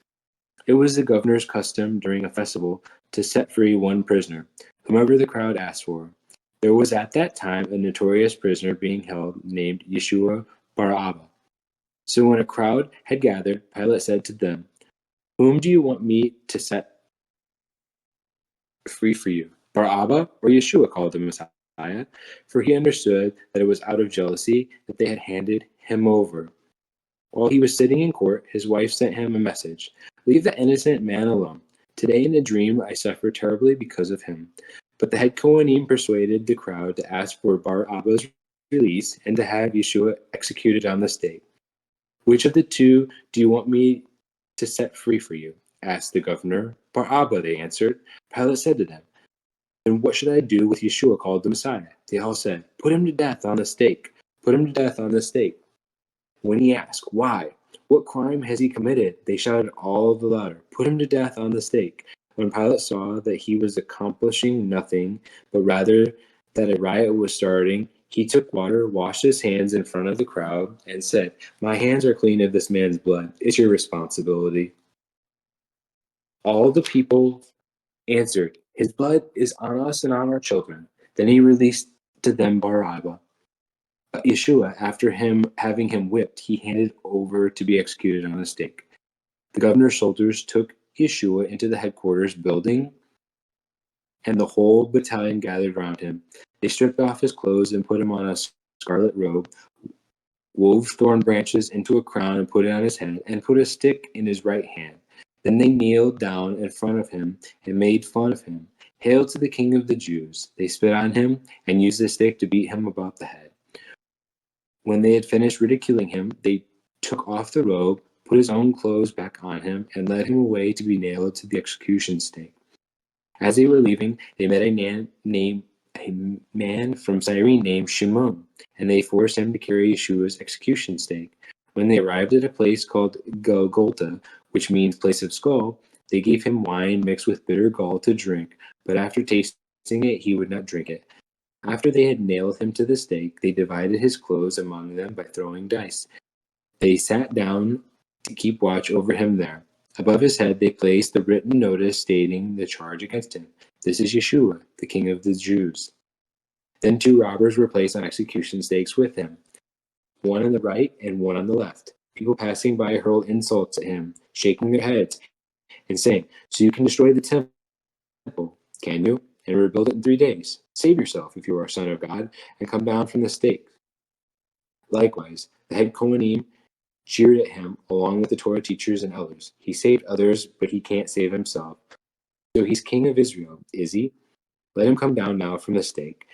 It was the governor's custom during a festival to set free one prisoner, whomever the crowd asked for. There was at that time a notorious prisoner being held named Yeshua Bar Abba. So when a crowd had gathered, Pilate said to them, Whom do you want me to set free for you, Bar Abba or Yeshua, called the Messiah? For he understood that it was out of jealousy that they had handed him over. While he was sitting in court, his wife sent him a message. Leave the innocent man alone. Today in a dream I suffer terribly because of him. But the head Kohanim persuaded the crowd to ask for Bar Abba's release and to have Yeshua executed on the stake. Which of the two do you want me to set free for you? Asked the governor. Bar Abba, they answered. Pilate said to them, Then what should I do with Yeshua called the Messiah? They all said, Put him to death on the stake. Put him to death on the stake. When he asked, Why? What crime has he committed? They shouted all the louder, Put him to death on the stake. When Pilate saw that he was accomplishing nothing, but rather that a riot was starting, he took water, washed his hands in front of the crowd, and said, My hands are clean of this man's blood. It's your responsibility. All the people answered, His blood is on us and on our children. Then he released to them Barabbas. Yeshua, after having him whipped, he handed over to be executed on a stake. The governor's soldiers took Yeshua into the headquarters building, and the whole battalion gathered around him. They stripped off his clothes and put him on a scarlet robe, wove thorn branches into a crown and put it on his head, and put a stick in his right hand. Then they kneeled down in front of him and made fun of him. Hail to the King of the Jews! They spit on him and used the stick to beat him about the head. When they had finished ridiculing him, they took off the robe, put his own clothes back on him, and led him away to be nailed to the execution stake. As they were leaving, they met a man from Cyrene named Shimon, and they forced him to carry Yeshua's execution stake. When they arrived at a place called Golgotha, which means place of skull, they gave him wine mixed with bitter gall to drink, but after tasting it, he would not drink it. After they had nailed him to the stake, they divided his clothes among them by throwing dice. They sat down to keep watch over him there. Above his head they placed the written notice stating the charge against him. This is Yeshua, the King of the Jews. Then two robbers were placed on execution stakes with him, one on the right and one on the left. People passing by hurled insults at him, shaking their heads and saying, "So you can destroy the temple, can you? And rebuild it in 3 days? Save yourself if you are a son of God, and come down from the stake." Likewise, the head Kohanim jeered at him along with the Torah teachers and elders. He saved others, but he can't save himself. So he's king of Israel, is he? Let him come down now from the stake.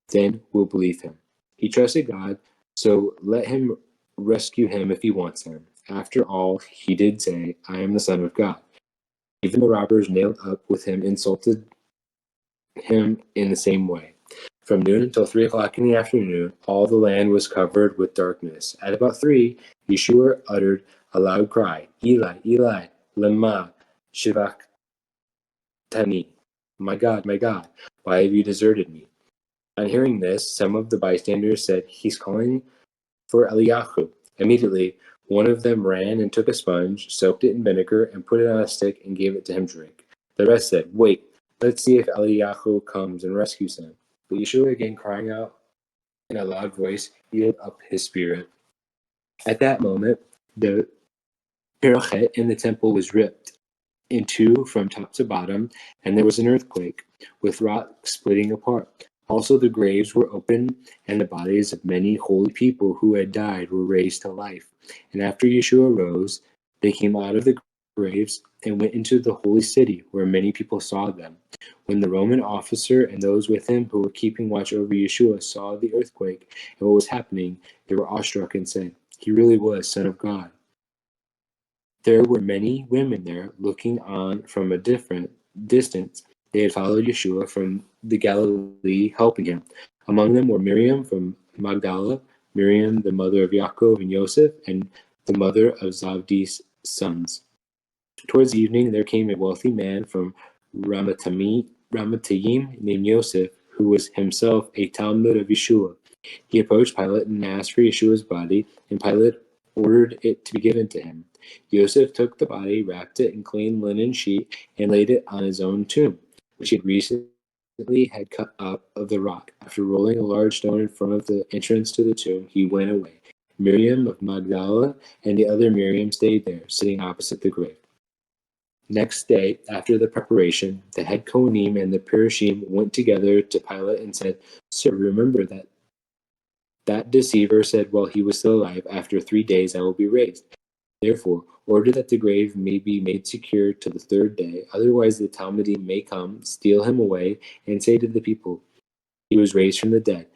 Then we'll believe him. He trusted God, so let him rescue him if he wants him. After all, he did say, "I am the Son of God." Even the robbers nailed up with him insulted him in the same way. From noon until 3 o'clock in the afternoon, all the land was covered with darkness. At about 3, Yeshua uttered a loud cry, "Eli, Eli, lema shivactani." My God, why have you deserted me? On hearing this, some of the bystanders said, "He's calling for Eliyahu." Immediately, one of them ran and took a sponge, soaked it in vinegar, and put it on a stick and gave it to him to drink. The rest said, "Wait, let's see if Eliyahu comes and rescues him." But Yeshua, again crying out in a loud voice, yielded up his spirit. At that moment, the parachet in the temple was ripped in two from top to bottom, and there was an earthquake, with rock splitting apart. Also the graves were opened, and the bodies of many holy people who had died were raised to life. And after Yeshua rose, they came out of the graves and went into the holy city, where many people saw them. When the Roman officer and those with him who were keeping watch over Yeshua saw the earthquake and what was happening, they were awestruck and said, "He really was Son of God." There were many women there looking on from a different distance. They had followed Yeshua from the Galilee, helping him. Among them were Miriam from Magdala, Miriam the mother of Yaakov and Joseph, and the mother of Zabdi's sons. Towards evening there came a wealthy man from Ramatayim named Joseph, who was himself a Talmud of Yeshua. He approached Pilate and asked for Yeshua's body, and Pilate ordered it to be given to him. Joseph took the body, wrapped it in clean linen sheet, and laid it on his own tomb, which he had recently had cut up of the rock. After rolling a large stone in front of the entrance to the tomb, he went away. Miriam of Magdala and the other Miriam stayed there, sitting opposite the grave. Next day, after the preparation, the head Kohanim and the Perushim went together to Pilate and said, "Sir, remember that deceiver said while he was still alive, 'After 3 days I will be raised.' Therefore, order that the grave may be made secure till the third day, otherwise the Talmudim may come, steal him away, and say to the people, 'He was raised from the dead,'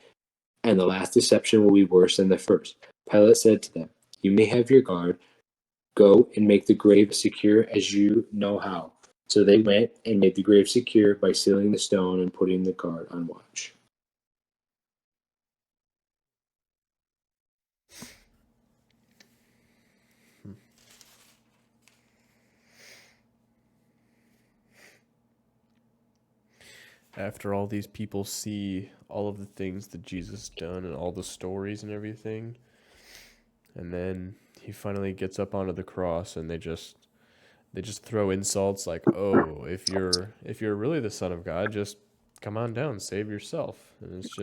and the last deception will be worse than the first." Pilate said to them, "You may have your guard. Go and make the grave secure as you know how." So they went and made the grave secure by sealing the stone and putting the guard on watch. After all these people see all of the things that Jesus done and all the stories and everything, and then he finally gets up onto the cross and they just throw insults like, "Oh, if you're really the Son of God, just come on down, save yourself." And it's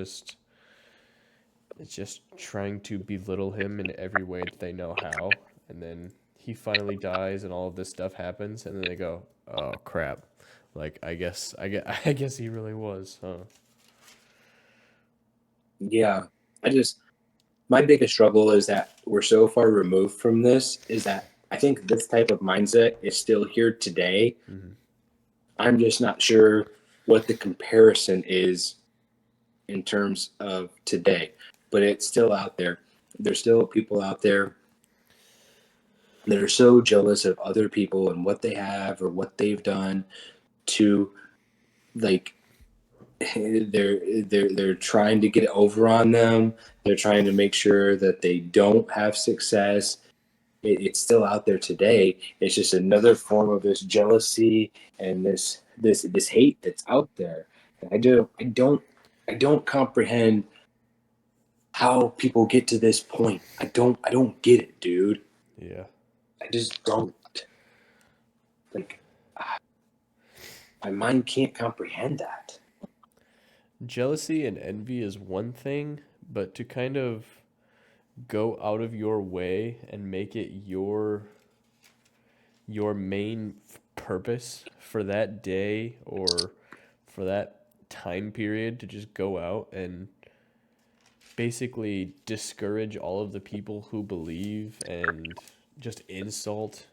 just trying to belittle him in every way that they know how. And then he finally dies and all of this stuff happens and then they go, "Oh crap." Like I guess he really was, huh? Yeah, I just my biggest struggle is that we're so far removed from this, is that I think this type of mindset is still here today. Mm-hmm. I'm just not sure what the comparison is in terms of today, but it's still out there. There's still people out there that are so jealous of other people and what they have or what they've done to, like, they're trying to get it over on them. They're trying to make sure that they don't have success. It's still out there today. It's just another form of this jealousy and this hate that's out there. And I don't comprehend how people get to this point. I don't get it, dude. Yeah. I just don't. Like, my mind can't comprehend that. Jealousy and envy is one thing, but to kind of go out of your way and make it your main purpose for that day or for that time period to just go out and basically discourage all of the people who believe and just insult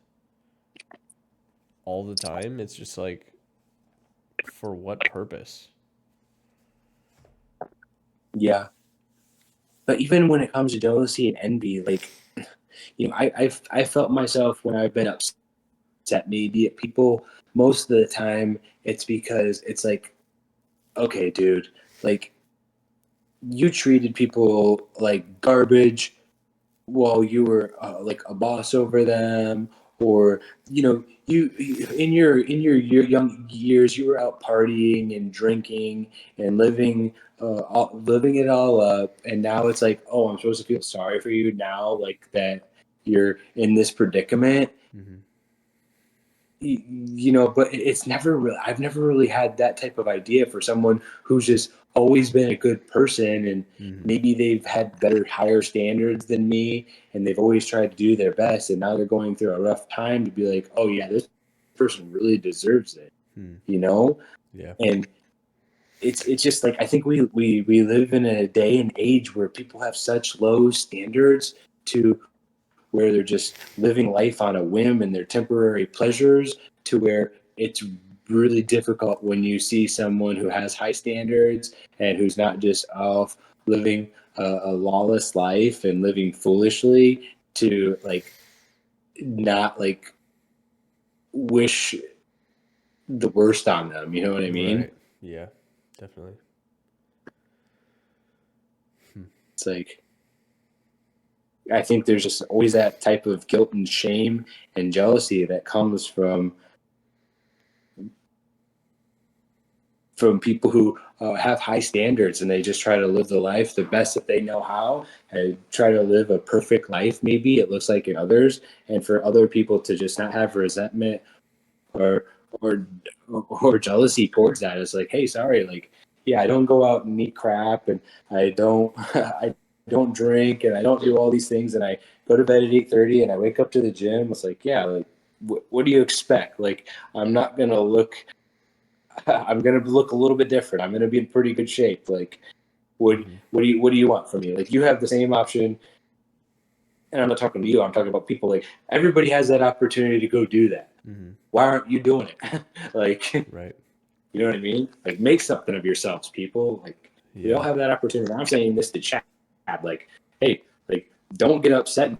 all the time. It's just like, for what purpose? Yeah, but even when it comes to jealousy and envy, like, I felt myself when I've been upset maybe at people. Most of the time, it's because it's like, okay, dude, like, you treated people like garbage while you were like a boss over them, or you in your young years you were out partying and drinking and living it all up, and now it's like, oh, I'm supposed to feel sorry for you now, like that you're in this predicament. Mm-hmm. But it's never really, I've never really had that type of idea for someone who's just always been a good person, and Mm-hmm. maybe they've had better, higher standards than me, and they've always tried to do their best, and now they're going through a rough time, to be like, oh yeah, this person really deserves it, Hmm. you know? Yeah. And it's just like, I think we live in a day and age where people have such low standards, to where they're just living life on a whim and their temporary pleasures, to where it's really difficult when you see someone who has high standards and who's not just off living a lawless life and living foolishly, to like not like wish the worst on them. You know what I mean? Right. Yeah. Definitely. Hmm. It's like, I think there's just always that type of guilt and shame and jealousy that comes from people who have high standards, and they just try to live the life the best that they know how, and try to live a perfect life, maybe it looks like in others, and for other people to just not have resentment or or or jealousy towards that. It's like, hey, sorry, like, yeah, I don't go out and eat crap, and I don't I don't drink, and I don't do all these things, and I go to bed at 8:30, and I wake up to the gym. It's like, yeah, like, what do you expect? Like, I'm not gonna look I'm gonna look a little bit different. I'm gonna be in pretty good shape. Like, what Mm-hmm. what do you want from me? Like, you have the same option, and I'm not talking to you. I'm talking about people. Like, everybody has that opportunity to go do that. Mm-hmm. Why aren't you doing it? Like, you Right. know what I mean? Like, make something of yourselves, people. Like, we all Yeah. have that opportunity. I'm saying this to Chad. Like, hey, like, don't get upset and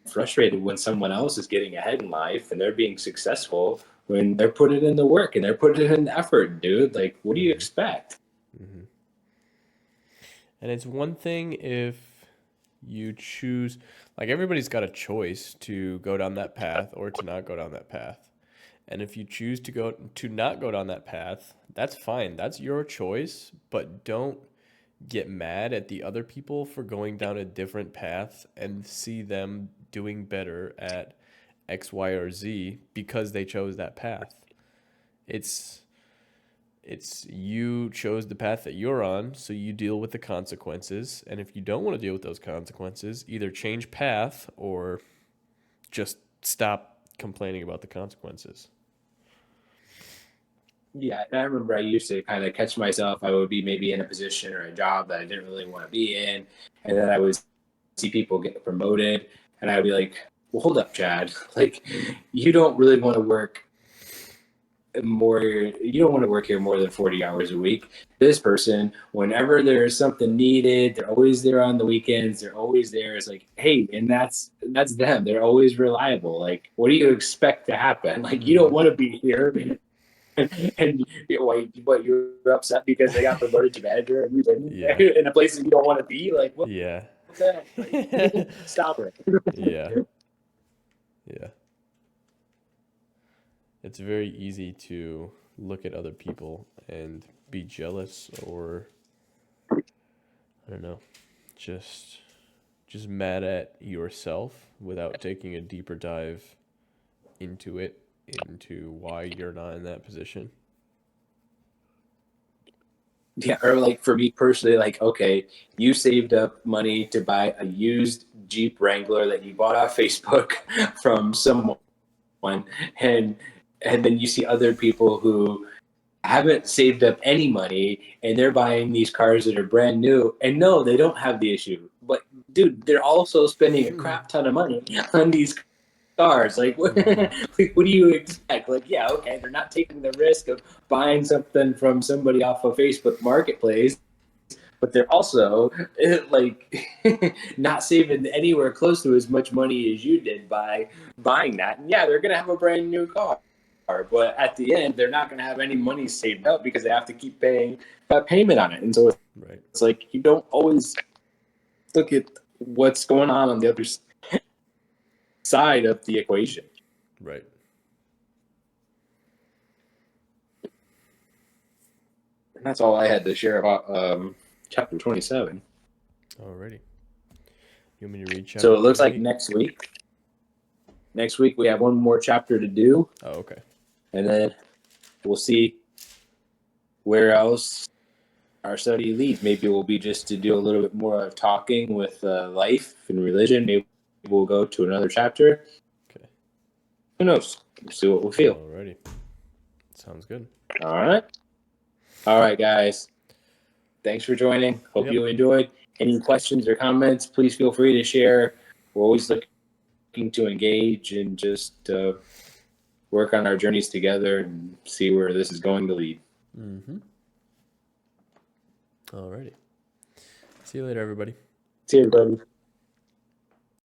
frustrated when someone else is getting ahead in life and they're being successful, when they're putting in the work and they're putting in the effort, dude. Like, what do you Mm-hmm. expect? Mm-hmm. And it's one thing if you choose, like, everybody's got a choice to go down that path or to not go down that path. And if you choose to not go down that path, that's fine. That's your choice, but don't get mad at the other people for going down a different path and see them doing better at X, Y, or Z because they chose that path. It's it's you chose the path that you're on, so you deal with the consequences. And if you don't want to deal with those consequences, either change path or just stop complaining about the consequences. Yeah, I remember I used to kind of catch myself. I would be maybe in a position or a job that I didn't really want to be in, and then I would see people get promoted, and I'd be like, well, hold up, Chad. Like, you don't really want to work you don't want to work here more than 40 hours a week. This person, whenever there's something needed, they're always there on the weekends, they're always there. It's like, hey, and that's them. They're always reliable. Like, what do you expect to happen? Like, you don't want to be here and what, you're upset because they got promoted to manager and you've been Yeah. in a place that you don't want to be. Like, what's Yeah. that? Like, stop it. Yeah. Yeah. It's very easy to look at other people and be jealous or I don't know, just mad at yourself without taking a deeper dive into it, into why you're not in that position. Yeah, or like for me personally, like, okay, you saved up money to buy a used Jeep Wrangler that you bought off Facebook from someone, and then you see other people who haven't saved up any money and they're buying these cars that are brand new, and no, they don't have the issue. But dude, they're also spending a crap ton of money on these cars. Like, Mhm. like, what do you expect? Like, yeah, okay, they're not taking the risk of buying something from somebody off of Facebook Marketplace, but they're also like not saving anywhere close to as much money as you did by buying that. And yeah, they're gonna have a brand new car, but at the end, they're not gonna have any money saved up because they have to keep paying a payment on it. And so Right. it's like you don't always look at what's going on the other side of the equation. Right. And that's all I had to share about chapter 27. Alrighty. You want me to read So chapter it looks like 28? next week we have one more chapter to do, Oh, okay. and then we'll see where else our study leads. Maybe we'll be just to do a little bit more of talking with life and religion. Maybe we'll go to another chapter. Okay. Who knows? We'll see what we feel. Alrighty. Sounds good. All right. All right, guys. Thanks for joining. Hope Yep. you enjoyed. Any questions or comments, please feel free to share. We're always looking to engage and just work on our journeys together and see where this is going to lead. Mm-hmm. Alrighty. See you later, everybody. See you, everybody.